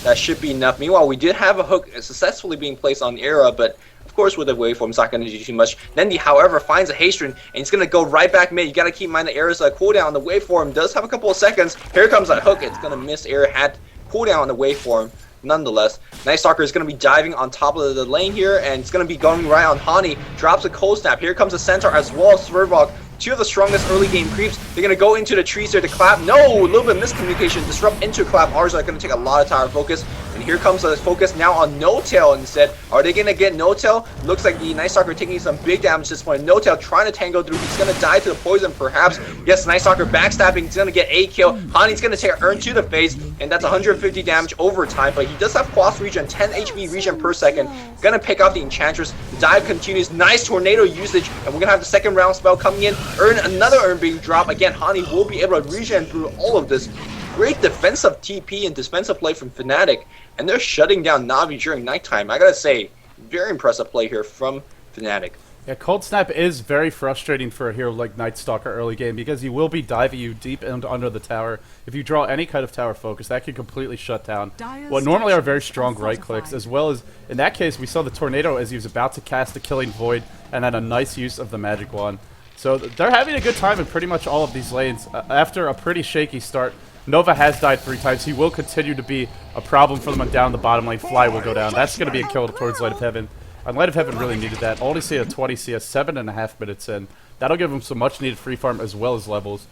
that should be enough. Meanwhile, we did have a hook successfully being placed on Era, but of course, with the waveform, it's not going to do too much. Nendy, however, finds a Hasten, and he's going to go right back mid. You got to keep in mind the Era's cooldown. The waveform does have a couple of seconds. Here comes that hook. It's going to miss. Era had cooldown on the waveform. Nonetheless, Nightstalker is going to be diving on top of the lane here, and it's going to be going right on Hani. Drops a cold snap. Here comes the Centaur as well as Swervog. Two of the strongest early game creeps. They're going to go into the trees here to clap. No, a little bit of miscommunication. Disrupt into clap. Ours are going to take a lot of tower focus. And here comes the focus now on No-Tail instead. Are they going to get No-Tail? Looks like the Nightstalker taking some big damage at this point. No-Tail trying to tango through. He's going to die to the poison perhaps. Yes, Nightstalker backstabbing. He's going to get a kill. Hani's going to take an Earn to the face. And that's 150 damage over time. But he does have Quas regen, 10 HP regen per second. Going to pick off the Enchantress. The dive continues. Nice tornado usage. And we're going to have the second round spell coming in. Another Earn being dropped. Again, Hani will be able to regen through all of this. Great defensive TP and defensive play from Fnatic, and they're shutting down Navi during nighttime. I gotta say, very impressive play here from Fnatic.
Yeah, Cold Snap is very frustrating for a hero like Nightstalker early game because he will be diving you deep and under the tower. If you draw any kind of tower focus, that can completely shut down what normally are very strong right clicks, as well as, in that case, we saw the Tornado as he was about to cast the Killing Void, and then a nice use of the Magic Wand. So they're having a good time in pretty much all of these lanes. After a pretty shaky start, Nova has died 3 times. He will continue to be a problem for them on down the bottom lane. Fly will go down. That's going to be a kill towards Light of Heaven. And Light of Heaven really needed that. Only see a 20 CS, 7.5 minutes in. That'll give him some much needed free farm as well as levels.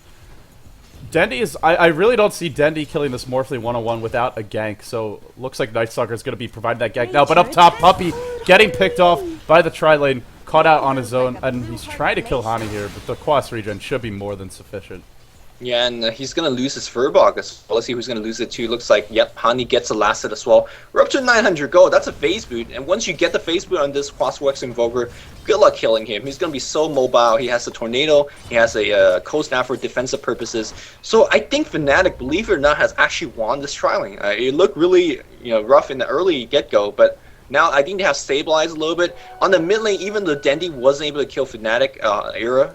Dendy is... I really don't see Dendy killing this Morphling 101 without a gank. So looks like Nightstalker is going to be providing that gank now. But up top, Puppy getting picked off by the tri-lane. Caught out on his own. And he's trying to kill Hani here. But the Quas regen should be more than sufficient.
Yeah, and he's going to lose his Furbog as well. Let's see who's going to lose it too. Looks like, yep, Hani gets the last hit as well. We're up to 900 gold. That's a phase boot. And once you get the phase boot on this Quaswex Invoker, good luck killing him. He's going to be so mobile. He has a Tornado. He has a Cold Snap for defensive purposes. So I think Fnatic, believe it or not, has actually won this trialing. It looked really rough in the early get-go, but now I think they have stabilized a little bit. On the mid lane, even though Dendy wasn't able to kill Fnatic Era,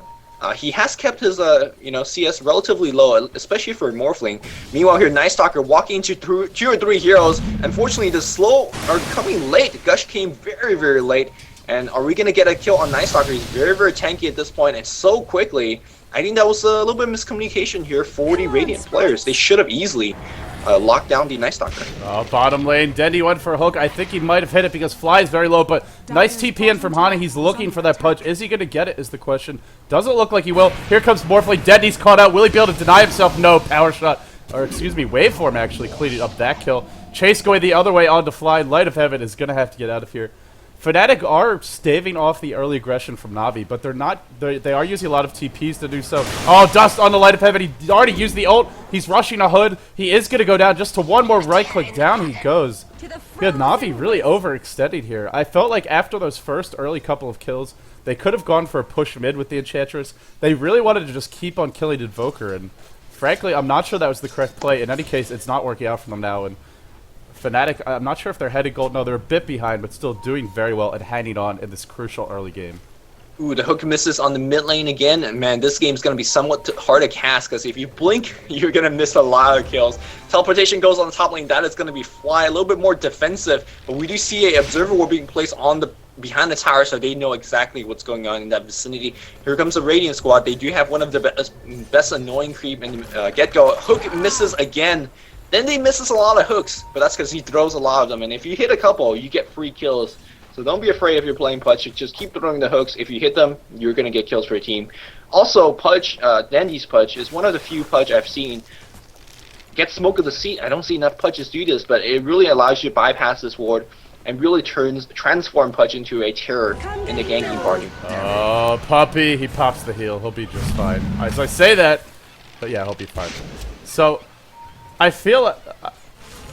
he has kept his CS relatively low, especially for Morphling. Meanwhile here, Nightstalker walking into 2 or 3 heroes. Unfortunately, the slow are coming late. Gush came very, very late. And are we going to get a kill on Nightstalker? He's very, very tanky at this point, and so quickly. I think that was a little bit of miscommunication here for the Radiant players. They should have easily locked down the Nightstalker.
Bottom lane, Dendy went for a hook. I think he might have hit it because Fly is very low, but nice TP in from Hani. He's looking for that pudge. Is he going to get it is the question. Doesn't look like he will. Here comes Morphling. Dendy's caught out. Will he be able to deny himself? No. Power shot. Or, excuse me, Waveform actually cleaned up that kill. Chase going the other way onto Fly. Light of Heaven is going to have to get out of here. Fnatic are staving off the early aggression from Navi, but they're not. They are using a lot of TPs to do so. Oh, Dust on the Light of Heaven. He already used the ult. He's rushing a Hood. He is going to go down just to one more right click. Down he goes. Good, Navi really overextended here. I felt like after those first early couple of kills, they could have gone for a push mid with the Enchantress. They really wanted to just keep on killing Invoker, and frankly, I'm not sure that was the correct play. In any case, it's not working out for them now, and Fnatic, I'm not sure if they're headed gold. No, they're a bit behind, but still doing very well and hanging on in this crucial early game.
Ooh, the hook misses on the mid lane again. And man, this game's going to be somewhat hard to cast because if you blink, you're going to miss a lot of kills. Teleportation goes on the top lane. That is going to be Fly, a little bit more defensive. But we do see a Observer Ward being placed on the behind the tower, so they know exactly what's going on in that vicinity. Here comes the Radiant squad. They do have one of the best annoying creep in the get-go. Hook misses again. Then he misses a lot of hooks, but that's because he throws a lot of them. And if you hit a couple, you get free kills. So don't be afraid if you're playing Pudge. Just keep throwing the hooks. If you hit them, you're going to get kills for your team. Also, Pudge, Dendy's Pudge, is one of the few Pudge I've seen get smoke of the seat. I don't see enough Pudges do this, but it really allows you to bypass this ward. and really transform Pudge into a terror in the ganking party.
Oh, puppy! He pops the heal. He'll be just fine. As I say that, but yeah, he'll be fine. So, I feel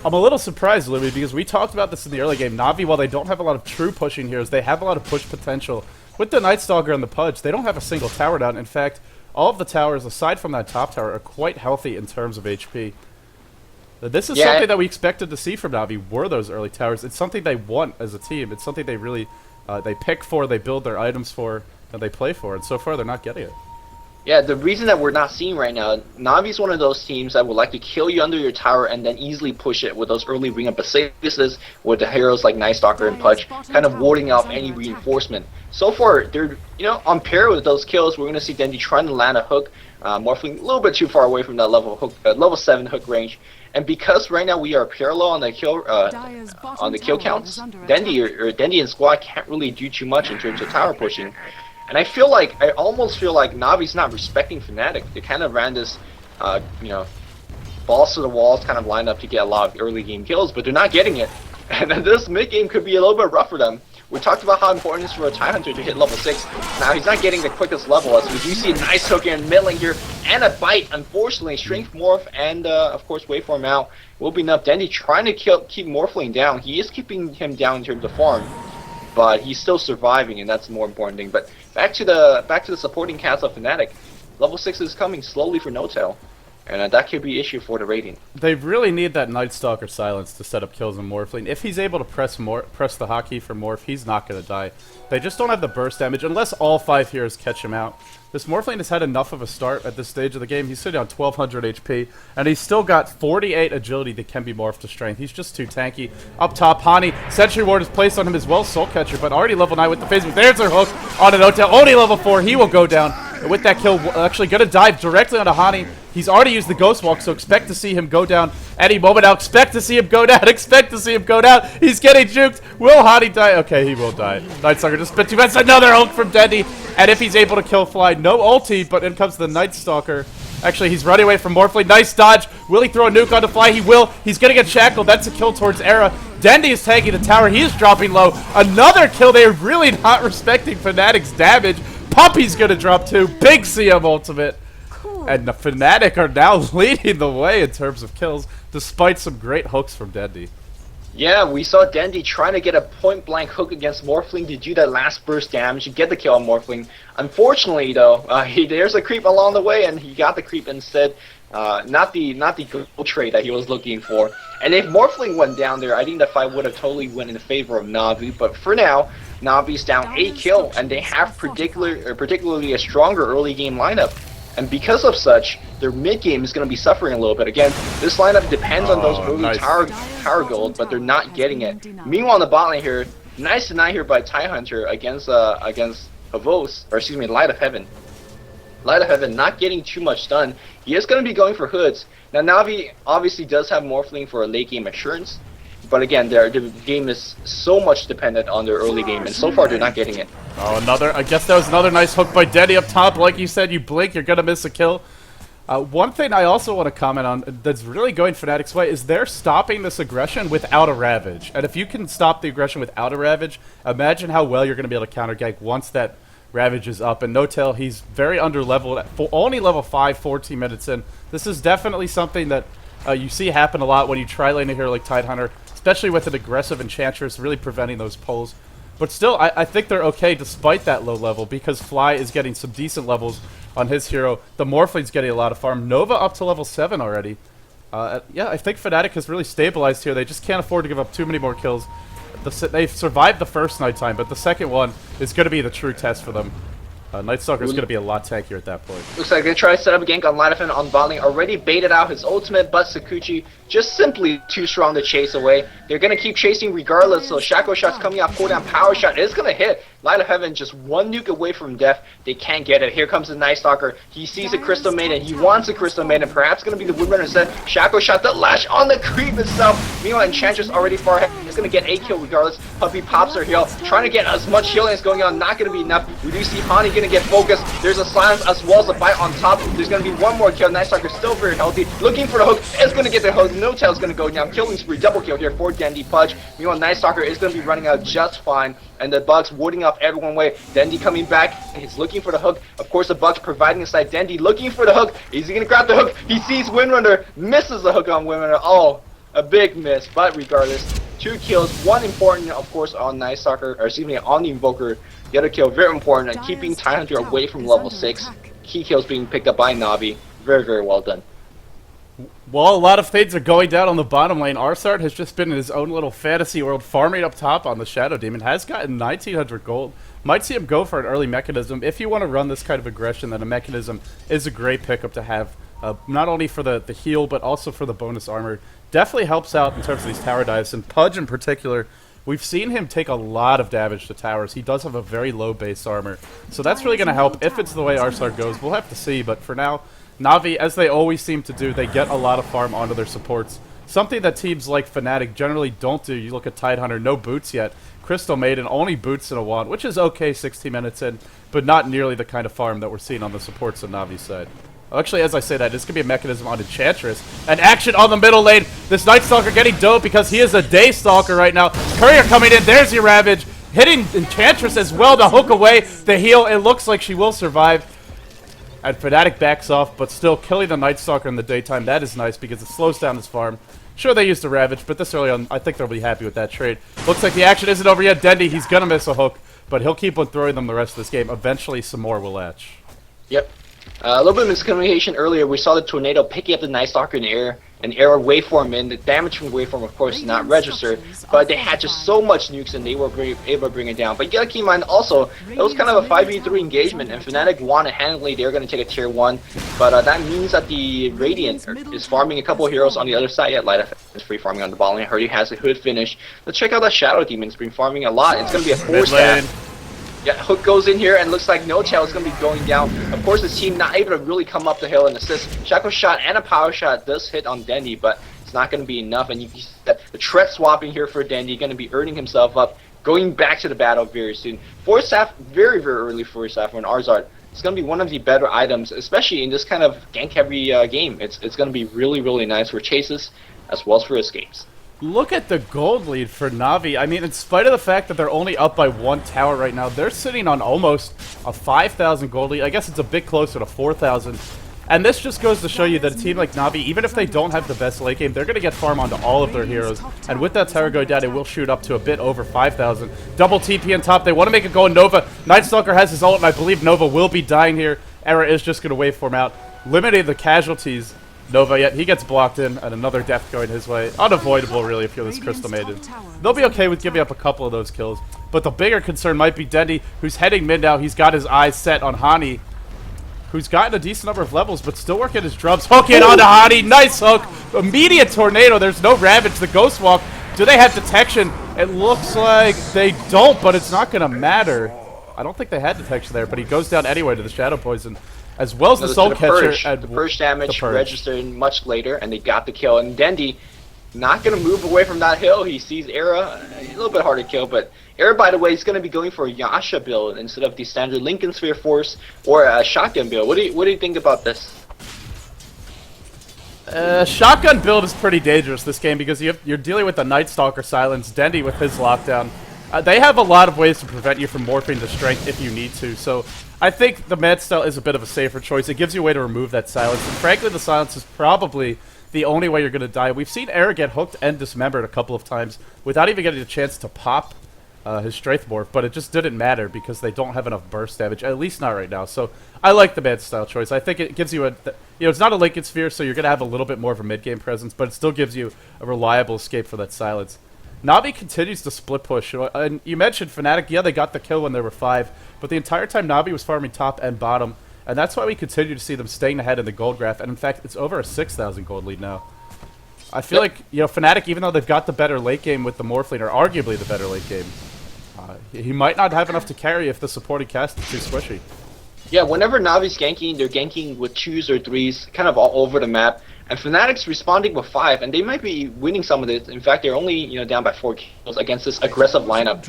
I'm a little surprised, Louis, because we talked about this in the early game. Navi, while they don't have a lot of true pushing heroes, they have a lot of push potential. With the Nightstalker and the Pudge, they don't have a single tower down. In fact, all of the towers, aside from that top tower, are quite healthy in terms of HP. This is something that we expected to see from Navi, were those early towers. It's something they want as a team. It's something they really they pick for, they build their items for, and they play for. And so far, they're not getting it.
Yeah, the reason that we're not seeing right now, Navi's one of those teams that would like to kill you under your tower and then easily push it with those early ring up bases with the heroes like Nightstalker and Pudge, kind of warding off any reinforcement. So far, they're on par with those kills. We're going to see Dendi trying to land a hook, morphling a little bit too far away from that level 7 hook range. And because right now we are parallel on the kill counts, Dendi and squad can't really do too much in terms of tower pushing. And I almost feel like Navi's not respecting Fnatic. They kind of ran this, balls to the walls kind of lined up to get a lot of early game kills, but they're not getting it. And then this mid game could be a little bit rough for them. We talked about how important it is for a tidehunter to hit level 6. Now he's not getting the quickest level, as we do see a nice hook in mid lane here, and a bite. Unfortunately, strength morph and of course waveform out will be enough. Dendi trying to keep morphling down. He is keeping him down in terms of farm, but he's still surviving, and that's the more important thing. But back to the supporting cast of Fnatic. Level 6 is coming slowly for No-Tail, and that could be an issue for the rating.
They really need that Nightstalker silence to set up kills in Morphling. If he's able to press the hotkey for Morph, he's not going to die. They just don't have the burst damage unless all 5 heroes catch him out. This Morphling has had enough of a start at this stage of the game. He's sitting on 1200 HP, and he's still got 48 agility that can be morphed to strength. He's just too tanky. Up top, Hani, Sentry Ward is placed on him as well, Soul Catcher, but already level 9 with the phase. There's her hook on an No-Tail, only level 4, he will go down. And with that kill, actually going to dive directly onto Hani. He's already used the Ghost Walk, so expect to see him go down any moment now. Expect to see him go down. Expect to see him go down. He's getting juked. Will Hani die? Okay, he will die. Nightstalker just spit 2 minutes. Another ult from Dendi. And if he's able to kill Fly, no ulti, but in comes the Nightstalker. Actually, he's running away from Morphling. Nice dodge. Will he throw a nuke onto Fly? He will. He's going to get shackled. That's a kill towards Era. Dendi is taking the tower. He is dropping low. Another kill. They're really not respecting Fnatic's damage. Puppy's going to drop 2. Big CM ultimate. And the Fnatic are now leading the way in terms of kills, despite some great hooks from Dendi.
Yeah, we saw Dendi trying to get a point-blank hook against Morphling to do that last burst damage to get the kill on Morphling. Unfortunately, though, there's a creep along the way, and he got the creep instead. Not the gold trade that he was looking for. And if Morphling went down there, I think the fight would have totally went in favor of Navi. But for now, Navi's down 8 kill, and they have particularly a stronger early game lineup. And because of such, their mid game is going to be suffering a little bit. Again, this lineup depends on those early tower gold, but they're not getting it. Meanwhile, on the bot lane here, nice deny here by tidehunter against Havos, or excuse me, Light of Heaven. Light of Heaven not getting too much done. He is going to be going for hoods. Now Navi obviously does have Morphling for a late game assurance, but again, the game is so much dependent on their early game, and so far they're not getting it.
Oh, I guess that was another nice hook by Dendi up top. Like you said, you blink, you're going to miss a kill. One thing I also want to comment on that's really going Fnatic's way is they're stopping this aggression without a Ravage. And if you can stop the aggression without a Ravage, imagine how well you're going to be able to counter gank once that Ravage is up. And No-Tail, he's very under-leveled, only level 5, 14 minutes in. This is definitely something that you see happen a lot when you tri-lane a hero like Tidehunter, especially with an aggressive enchantress, really preventing those pulls. But still, I think they're okay despite that low level, because Fly is getting some decent levels on his hero. The Morphling's getting a lot of farm. Nova up to level 7 already. Yeah, I think Fnatic has really stabilized here. They just can't afford to give up too many more kills. They've survived the first nighttime, but the second one is going to be the true test for them. Nightstalker is going to be a lot tankier at that point.
Looks like they try to set up a gank on Leviathan on bot lane. Already baited out his ultimate, but Sakuchi just simply too strong to chase away. They're going to keep chasing regardless, so Shackle Shot's coming out, cooldown power shot is going to hit. Light of Heaven just one nuke away from death. They can't get it. Here comes the Nightstalker. He sees a Crystal Maiden. He wants a Crystal Maiden. Perhaps going to be the Windrunner instead. Shackle Shot, the lash on the creep itself. Meanwhile, Enchantress already far ahead. is going to get a kill regardless. Puppy pops her heal, trying to get as much healing as going on, not going to be enough. We do see Hani going to get focused. There's a silence as well as a bite on top. There's going to be one more kill. Nightstalker still very healthy, looking for the hook, is going to get the hook. No Tail's going to go down, killing spree, double kill here for Dandy Pudge. Meanwhile, Nightstalker is going to be running out just fine, and the Bugs warding off everyone away. Dandy coming back, he's looking for the hook. Of course, the Bugs providing a side. Dandy looking for the hook. Is he going to grab the hook? He sees Windrunner, misses the hook on Windrunner. Oh, a big miss, but regardless, 2 kills, one important, of course, on Nightstalker, or excuse me, on the Invoker. The other kill, very important, and keeping tidehunter away from level 6. Key kills being picked up by Navi. Very, very well done.
Well, a lot of things are going down on the bottom lane. Arsart has just been in his own little fantasy world, farming up top on the Shadow Demon. Has gotten 1900 gold. Might see him go for an early mechanism. If you want to run this kind of aggression, then a mechanism is a great pickup to have. Not only for the heal, but also for the bonus armor. Definitely helps out in terms of these tower dives. And Pudge in particular, we've seen him take a lot of damage to towers. He does have a very low base armor. So that's really going to help if it's the way Arsart goes. We'll have to see, but for now, Navi, as they always seem to do, they get a lot of farm onto their supports. Something that teams like Fnatic generally don't do. You look at Tidehunter, no boots yet. Crystal Maiden, only boots in a wand, which is okay 16 minutes in, but not nearly the kind of farm that we're seeing on the supports on Navi's side. Actually, as I say that, this could be a mechanism on Enchantress. And action on the middle lane. This Nightstalker getting dope because he is a Daystalker right now. Courier coming in. There's your Ravage. Hitting Enchantress as well to hook away the heal. It looks like she will survive. And Fnatic backs off, but still killing the Nightstalker in the daytime. That is nice because it slows down his farm. Sure, they used the Ravage, but this early on, I think they'll be happy with that trade. Looks like the action isn't over yet. Dendy, he's going to miss a hook, but he'll keep on throwing them the rest of this game. Eventually, some more will latch.
Yep. A little bit of miscommunication earlier. We saw the tornado picking up the Nightstalker in the air, and air waveform in. The damage from the waveform, of course, is not registered, but they had just so much nukes and they were able to bring it down. But you gotta keep in mind also, it was kind of a 5v3 engagement, and Fnatic won it handily. They're gonna take a tier 1, but that means that the Radiant is farming a couple of heroes on the other side. Yet Leviathan is free farming on the bottom lane. He has a hood finish. Let's check out that Shadow Demon. It's been farming a lot. It's gonna be a 4-staff. Yeah, hook goes in here and looks like no tail is going to be going down. Of course, this team not able to really come up the hill and assist. Shackle shot and a power shot does hit on Dendy, but it's not going to be enough. And you can see that the threat swapping here for Dendy, going to be earning himself up, going back to the battle very soon. 4-staff, very, very early 4-staff on Arzard. It's going to be one of the better items, especially in this kind of gank-heavy game. It's going to be really, really nice for chases as well as for escapes.
Look at the gold lead for Navi. I mean, in spite of the fact that they're only up by 1 tower right now, they're sitting on almost a 5,000 gold lead. I guess it's a bit closer to 4,000. And this just goes to show you that a team like Navi, even if they don't have the best late game, they're going to get farm onto all of their heroes. And with that tower going down, it will shoot up to a bit over 5,000. Double TP on top. They want to make it go on Nova. Nightstalker has his ult, and I believe Nova will be dying here. Era is just going to waveform out, limiting the casualties. Nova, yet he gets blocked in, and another death going his way. Unavoidable, really, if you're this Crystal Maiden. They'll be okay with giving up a couple of those kills. But the bigger concern might be Dendy, who's heading mid now. He's got his eyes set on Hani, who's gotten a decent number of levels, but still working his drums. Hook in onto Hani. Nice hook. Immediate tornado. There's no Ravage. The Ghost Walk. Do they have detection? It looks like they don't, but it's not going to matter. I don't think they had detection there, but he goes down anyway to the Shadow Poison. As well as the Soul Catcher.
The purge damage registered much later, and they got the kill. And Dendy, not going to move away from that hill. He sees Era, a little bit hard to kill, but Era, by the way, is going to be going for a Yasha build instead of the standard Lincoln Sphere Force or a Shotgun build. What do you think about this?
Shotgun build is pretty dangerous this game because you're dealing with the Nightstalker silence, Dendy with his lockdown. They have a lot of ways to prevent you from morphing to strength if you need to, so I think the Mad Style is a bit of a safer choice. It gives you a way to remove that silence, and frankly, the silence is probably the only way you're going to die. We've seen Era get hooked and dismembered a couple of times without even getting a chance to pop his Straith Morph, but it just didn't matter because they don't have enough burst damage, at least not right now. So I like the Mad Style choice. I think it gives you it's not a Lincoln Sphere, so you're going to have a little bit more of a mid-game presence, but it still gives you a reliable escape for that silence. Navi continues to split push, and you mentioned Fnatic. Yeah, they got the kill when there were 5, but the entire time Navi was farming top and bottom, and that's why we continue to see them staying ahead in the gold graph, and in fact, it's over a 6,000 gold lead now. I feel like, Fnatic, even though they've got the better late game with the Morphling, or arguably the better late game, he might not have enough to carry if the supporting cast is too squishy.
Yeah, whenever Navi's ganking, they're ganking with 2s or 3s, kind of all over the map. And Fnatic's responding with 5, and they might be winning some of this. In fact, they're only down by 4 kills against this aggressive lineup.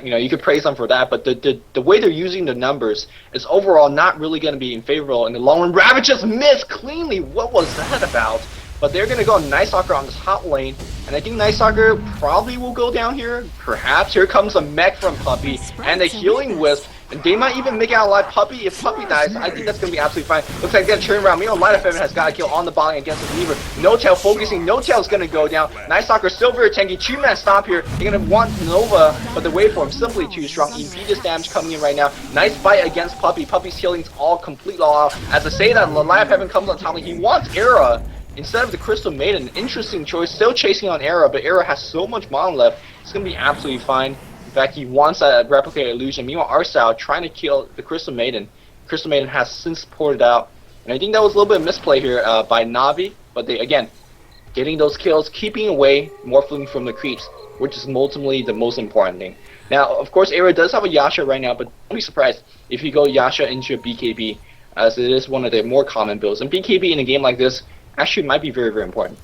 You could praise them for that, but the way they're using the numbers is overall not really going to be favorable in the long run. Ravage just missed cleanly. What was that about? But they're going to go nightstalker on this hot lane, and I think nightstalker probably will go down here. Perhaps. Here comes a mech from Puppey and a healing wisp. And they might even make out alive Puppey. If Puppey dies, I think that's going to be absolutely fine. Looks like they're going to turn around. Meanwhile, Light of Heaven has got a kill on the bottom against the Weaver. No Tail focusing. No Tail's going to go down. Nightstalker still very tanky. 2-man stop here. They're going to want Nova, but the waveform simply too strong. Impedious damage coming in right now. Nice fight against Puppey. Puppey's healing's all completely off. As I say that, Light of Heaven comes on top. He wants Era instead of the Crystal Maiden. Interesting choice. Still chasing on Era, but Era has so much mana left. It's going to be absolutely fine. In fact, he wants that replicated illusion. Meanwhile, Arstyle trying to kill the Crystal Maiden. Crystal Maiden has since ported out. And I think that was a little bit of misplay here by Navi. But they, again, getting those kills, keeping away Morphling from the creeps, which is ultimately the most important thing. Now, of course, Era does have a Yasha right now, but don't be surprised if you go Yasha into a BKB, as it is one of the more common builds. And BKB in a game like this actually might be very, very important.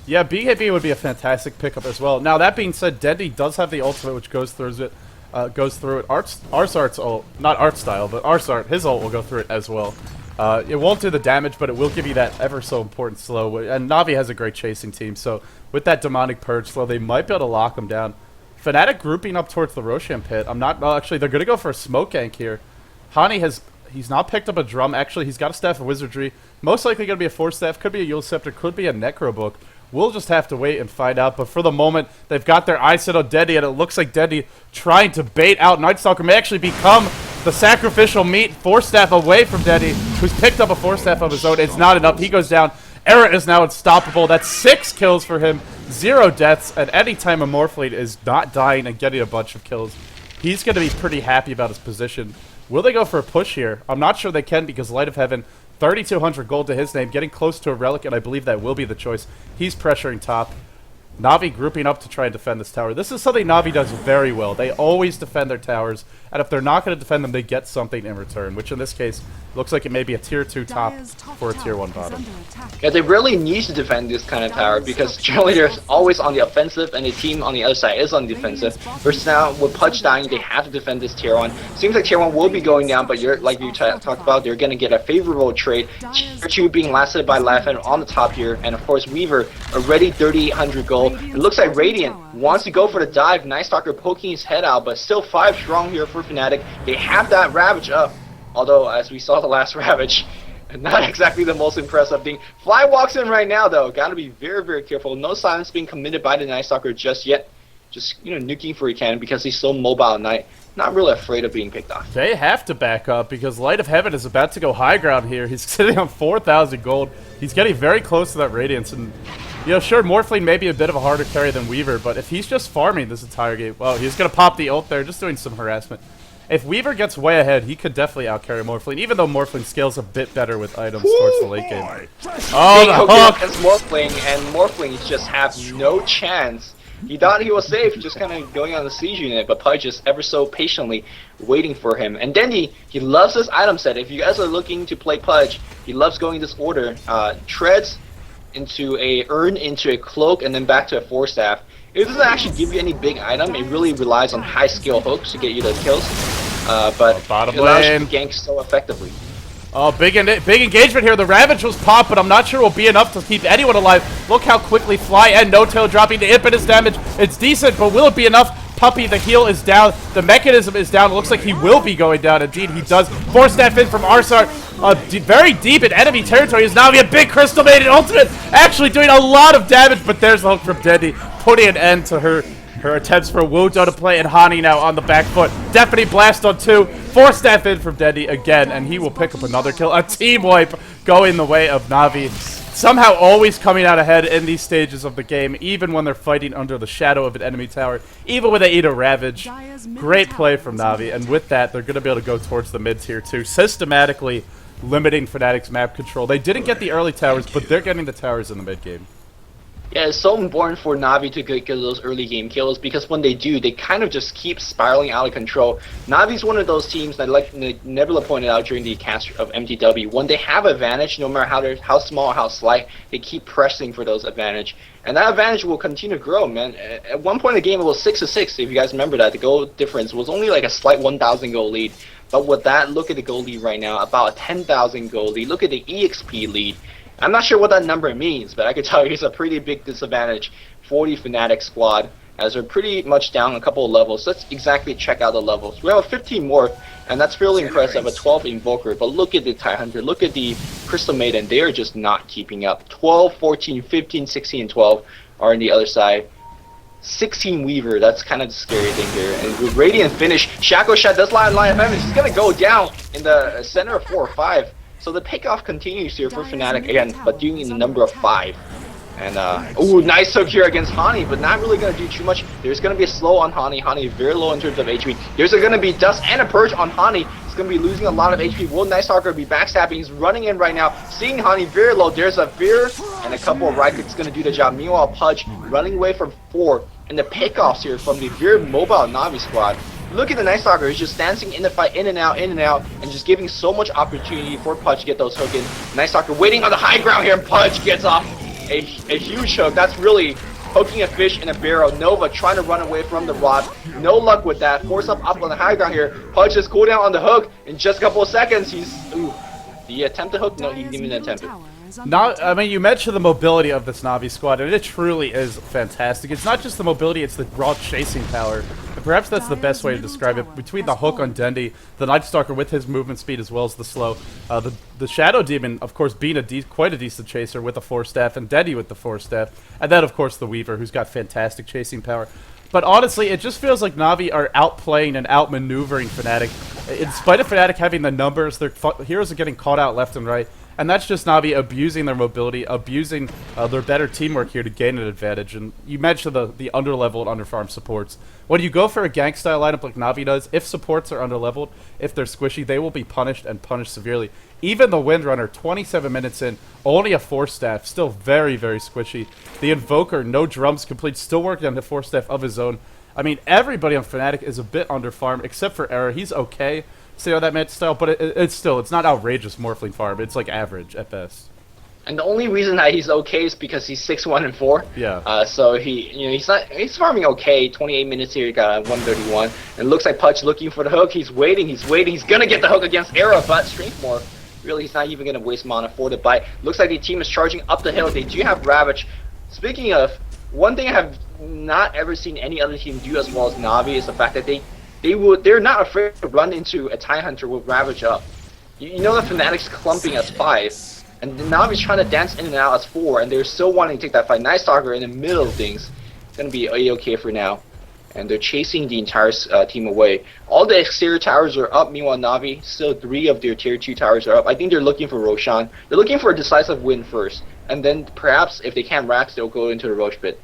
Yeah, BKB would be a fantastic pickup as well. Now, that being said, Dendi does have the ultimate, which goes through it. Arsart's ult, not Artstyle, but Arsart, his ult will go through it as well. It won't do the damage, but it will give you that ever so important slow. And Navi has a great chasing team, so with that demonic purge slow, they might be able to lock him down. Fnatic grouping up towards the Roshan pit. Actually, they're going to go for a smoke gank here. Hani he's not picked up a drum. Actually, he's got a Staff of Wizardry. Most likely going to be a Force Staff, could be a Yule Scepter, could be a Necro Book. We'll just have to wait and find out. But for the moment, they've got their eyes set on Dendi, and it looks like Dendi trying to bait out Nightstalker may actually become the sacrificial meat. Force Staff away from Dendi, who's picked up a Force Staff of his own. It's not enough. He goes down. Era is now unstoppable. That's 6 kills for him, 0 deaths, and anytime a Morphling is not dying and getting a bunch of kills, he's going to be pretty happy about his position. Will they go for a push here? I'm not sure they can because Light of Heaven, 3,200 gold to his name, getting close to a relic, and I believe that will be the choice. He's pressuring top. Navi grouping up to try and defend this tower. This is something Navi does very well. They always defend their towers, and if they're not going to defend them, they get something in return, which in this case looks like it may be a tier 2 top for a tier 1 bottom.
Yeah, they really need to defend this kind of tower because generally they're always on the offensive and the team on the other side is on the defensive. Versus now, with Pudge dying, they have to defend this tier 1. Seems like tier 1 will be going down, but like you talked about, they're going to get a favorable trade. Tier 2 being lasted by Leviathan on the top here, and of course Weaver, already 3,800 gold. It looks like Radiant wants to go for the dive. Nightstalker poking his head out, but still 5 strong here for Fnatic. They have that Ravage up. Although, as we saw the last Ravage, not exactly the most impressive thing. Fly walks in right now, though. Gotta be very, very careful. No silence being committed by the Nightstalker just yet. Just, nuking for he can because he's so mobile at night. Not really afraid of being picked off.
They have to back up because Light of Heaven is about to go high ground here. He's sitting on 4,000 gold. He's getting very close to that Radiance. And, sure, Morphling may be a bit of a harder carry than Weaver, but if he's just farming this entire game, well, he's going to pop the ult there, just doing some harassment. If Weaver gets way ahead, he could definitely outcarry Morphling, even though Morphling scales a bit better with items towards the late game. Oh, the hook!
Against Morphling, and Morphling just have no chance. He thought he was safe, just kind of going on the siege unit, but Pudge just ever so patiently waiting for him. And Dendi, he loves this item set. If you guys are looking to play Pudge, he loves going this order. Treads into a urn, into a cloak, and then back to a Force Staff. It doesn't actually give you any big item. It really relies on high skill hooks to get you the kills. But
bottom
it allows you
lane.
to gank so effectively.
Oh, big engagement here. The Ravage was popped, but I'm not sure will be enough to keep anyone alive. Look how quickly Fly and No Tail dropping the impetus damage. It's decent, but will it be enough? Puppey, the heal is down. The mechanism is down. It looks like he will be going down. Indeed, he does. Force Staff in from Arsart. Very deep in enemy territory. Is now a big Crystal Maiden ultimate. Actually doing a lot of damage, but there's the hook from Dendi, putting an end to her attempts for Wudo to play, and Hani now on the back foot. Definitely blast on 2. Force Staff in from Dendi again, and he will pick up another kill. A team wipe going the way of Navi. Somehow always coming out ahead in these stages of the game, even when they're fighting under the shadow of an enemy tower, even when they eat a Ravage. Great play from Navi, and with that, they're going to be able to go towards the mid-tier 2, systematically limiting Fnatic's map control. They didn't get the early towers, but they're getting the towers in the mid-game.
Yeah, it's so important for Navi to get those early game kills because when they do, they kind of just keep spiraling out of control. Navi's one of those teams that, like Nebula pointed out during the cast of MTW, when they have advantage, no matter how small or how slight, they keep pressing for those advantage. And that advantage will continue to grow, man. At one point in the game, it was 6-6, if you guys remember that. The goal difference was only like a slight 1,000 goal lead. But with that, look at the goal lead right now, about a 10,000 goal lead. Look at the EXP lead. I'm not sure what that number means, but I can tell you it's a pretty big disadvantage for the Fnatic squad, as they're pretty much down a couple of levels. Let's exactly check out the levels. We have a 15 morph, and that's fairly impressive, a 12 invoker, but look at the tidehunter, look at the crystal maiden, they are just not keeping up. 12, 14, 15, 16, and 12 are on the other side. 16 Weaver, that's kind of the scary thing here. And with Radiant finish, Shaco Shot does line of damage. He's going to go down in the center of 4 or 5. So the pickoff continues here for Fnatic again, but doing in the number of 5. And, ooh, nice hook here against Hani, but not really going to do too much. There's going to be a slow on Hani. Hani very low in terms of HP. There's going to be Dust and a Purge on Hani. He's going to be losing a lot of HP. Will nightstalker be backstabbing? He's running in right now. Seeing Hani very low. There's a Fear and a couple of right clicks going to do the job. Meanwhile, Pudge running away from 4. And the pickoffs here from the very mobile Navi squad. Look at the nightstalker, he's just dancing in the fight, in and out, and just giving so much opportunity for Pudge to get those hook in. Nightstalker waiting on the high ground here, and Pudge gets off a huge hook. That's really hooking a fish in a barrel. Nova trying to run away from the rod. No luck with that. Force up on the high ground here. Pudge just cool down on the hook in just a couple of seconds. He's, ooh. Did he attempt the hook? No, he didn't even attempt it.
Not, I mean, you mentioned the mobility of this Navi squad, and it truly is fantastic. It's not just the mobility, it's the raw chasing power. And perhaps that's the best way to describe it. Between the hook on Dendi, the Nightstalker with his movement speed as well as the slow, the Shadow Demon, of course, being quite a decent chaser with the 4-staff, and Dendi with the 4-staff, and then, of course, the Weaver, who's got fantastic chasing power. But honestly, it just feels like Navi are outplaying and outmaneuvering Fnatic. In spite of Fnatic having the numbers, their heroes are getting caught out left and right. And that's just Navi abusing their mobility, abusing their better teamwork here to gain an advantage. And you mentioned the underleveled, underfarmed supports. When you go for a gank style lineup like Navi does, if supports are underleveled, if they're squishy, they will be punished and punished severely. Even the windrunner, 27 minutes in, only a 4-staff, still very, very squishy. The invoker, no drums complete, still working on the 4-staff of his own. I mean, everybody on Fnatic is a bit underfarmed, except for Era. He's okay. See how that match style, but it's not outrageous morphling farm. It's like average at best.
And the only reason that he's okay is because he's 6-1 and 4.
Yeah.
So he's farming okay. 28 minutes here, he got a 131. And it looks like Pudge looking for the hook. He's waiting. He's gonna get the hook against Era, but Strength Morph. Really, he's not even gonna waste mana for the bite. Looks like the team is charging up the hill. They do have Ravage. Speaking of, one thing I have not ever seen any other team do as well as Navi is the fact that they're not afraid to run into a tidehunter with Ravage up. You know that Fnatic's clumping as 5, and Navi's trying to dance in and out as 4, and they're still wanting to take that fight. Nightstalker in the middle of things, gonna be a-okay for now. And they're chasing the entire team away. All the exterior towers are up, meanwhile Navi, still 3 of their tier 2 towers are up. I think they're looking for Roshan. They're looking for a decisive win first, and then perhaps if they can't Rax, they'll go into the Roche pit.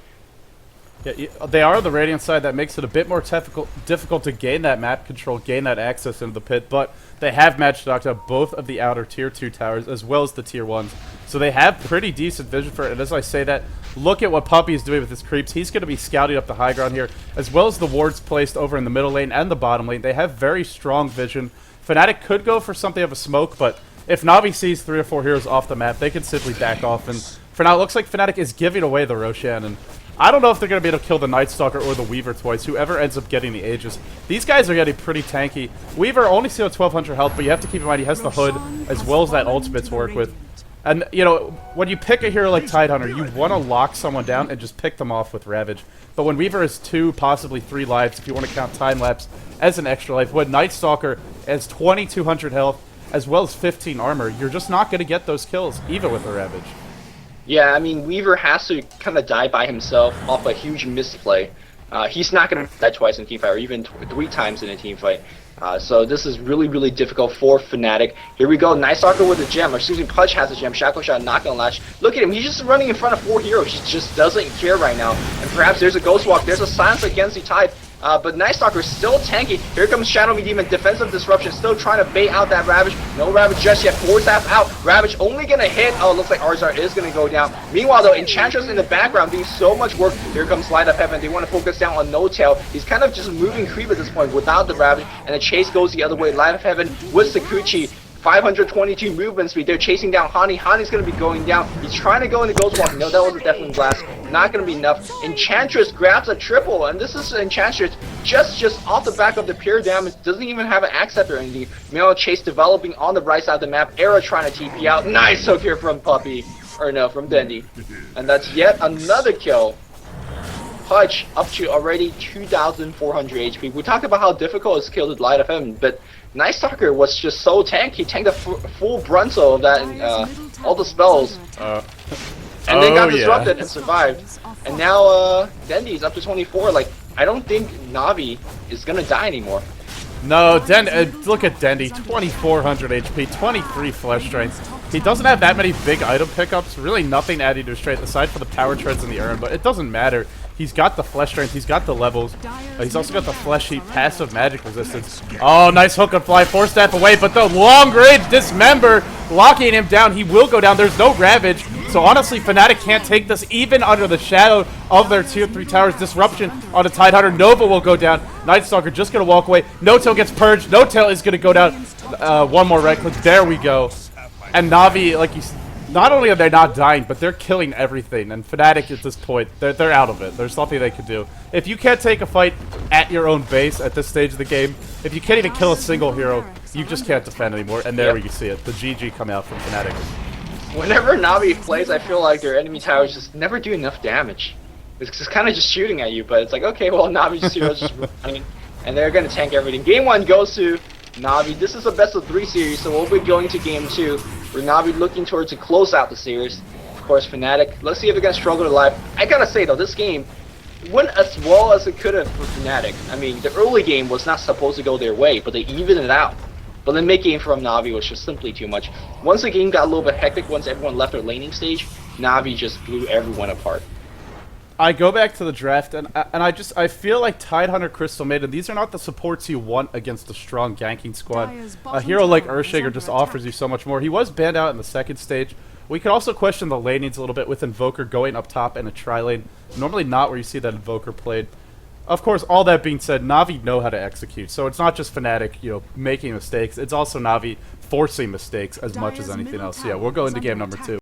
Yeah, they are the Radiant side. That makes it a bit more difficult to gain that map control, gain that access into the pit, but they have match knocked out both of the outer tier 2 towers as well as the tier 1s. So they have pretty decent vision for it, and as I say that, look at what Puppey is doing with his creeps. He's going to be scouting up the high ground here, as well as the wards placed over in the middle lane and the bottom lane. They have very strong vision. Fnatic could go for something of a smoke, but if Navi sees 3 or 4 heroes off the map, they can simply back off, and for now it looks like Fnatic is giving away the Roshan, and I don't know if they're going to be able to kill the Nightstalker or the Weaver twice, whoever ends up getting the Aegis. These guys are getting pretty tanky. Weaver only still 1200 health, but you have to keep in mind he has the Hood as well as that ultimate to work with. And, you know, when you pick a hero like Tidehunter, you want to lock someone down and just pick them off with Ravage. But when Weaver has 2, possibly 3 lives, if you want to count time-lapse as an extra life, when Nightstalker has 2200 health as well as 15 armor, you're just not going to get those kills, even with a Ravage.
Yeah, I mean, Weaver has to kind of die by himself off a huge misplay. He's not going to die twice in a teamfight, or even 3 times in a teamfight. So this is really, really difficult for Fnatic. Here we go, Nightstalker with a gem, or excuse me, Pudge has a gem, Shackle Shot not gonna latch. Look at him, he's just running in front of 4 heroes, he just doesn't care right now. And perhaps there's a Ghost Walk, there's a silence against the Tide.
But Nightstalker is still tanky. Here comes Shadow Demon, defensive disruption, still trying to bait out that Ravage. No Ravage just yet. Force staff out. Ravage only gonna hit. Oh, looks like Arzar is gonna go down. Meanwhile, though, Enchantress in the background doing so much work. Here comes Light of Heaven. They want to focus down on No Tail. He's kind of just moving creep at this point without the Ravage, and the chase goes the other way. Light of Heaven with Sakuchi. 522 movement speed. They're chasing down Hani. Hani's going to be going down. He's trying to go into Ghost Walk. No, that was a Deafening Blast. Not going to be enough. Enchantress grabs a triple, and this is Enchantress just off the back of the pure damage. Doesn't even have an accept or anything. Meanwhile, Chase developing on the right side of the map. Era trying to TP out. Nice hook here from Puppy. Or no, from Dendy. And that's yet another kill. Pudge up to already 2,400 HP. We talked about how difficult it is to kill the Light of Heaven, but Nightstalker was just so tanky. He tanked the full brunt of that and all the spells. And then got disrupted and survived. And now Dendy's up to 24. Like, I don't think Navi is gonna die anymore.
No, look at Dendy, 2,400 HP, 23 flesh strength. He doesn't have that many big item pickups, really nothing adding to his strength aside for the power treads and the urn, but it doesn't matter. He's got the flesh strength, he's got the levels, he's also got the flesh heat, passive magic resistance. Oh, nice hook and fly, 4 step away, but the long range dismember, locking him down. He will go down, there's no Ravage. So honestly, Fnatic can't take this even under the shadow of their tier 3 towers. Disruption on a Tidehunter. Nova will go down. Nightstalker just going to walk away. No Tail gets purged. No Tail is going to go down. One more right click. There we go. And Navi, like not only are they not dying, but they're killing everything. And Fnatic at this point, they're out of it. There's nothing they can do. If you can't take a fight at your own base at this stage of the game, if you can't even kill a single hero, you just can't defend anymore. And there you see it. The GG come out from Fnatic.
Whenever Navi plays, I feel like their enemy towers just never do enough damage. It's just kind of just shooting at you, but it's like, okay, well, Navi's heroes just running, and they're going to tank everything. Game 1 goes to Navi. This is a best of 3 series, so we'll be going to Game 2, where Navi looking towards to close out the series. Of course, Fnatic. Let's see if they're going to struggle to life. I gotta say, though, this game went as well as it could have for Fnatic. I mean, the early game was not supposed to go their way, but they evened it out. But the mid-game from Navi was just simply too much. Once the game got a little bit hectic, once everyone left their laning stage, Navi just blew everyone apart.
I go back to the draft, and I feel like Tidehunter, Crystal Maiden, these are not the supports you want against a strong ganking squad. A hero like Earthshaker just offers you so much more. He was banned out in the second stage. We could also question the lanings a little bit with Invoker going up top in a tri-lane. Normally not where you see that Invoker played. Of course, all that being said, Navi know how to execute, so it's not just Fnatic, making mistakes. It's also Navi forcing mistakes as much as anything else. So yeah, we'll go into game number 2.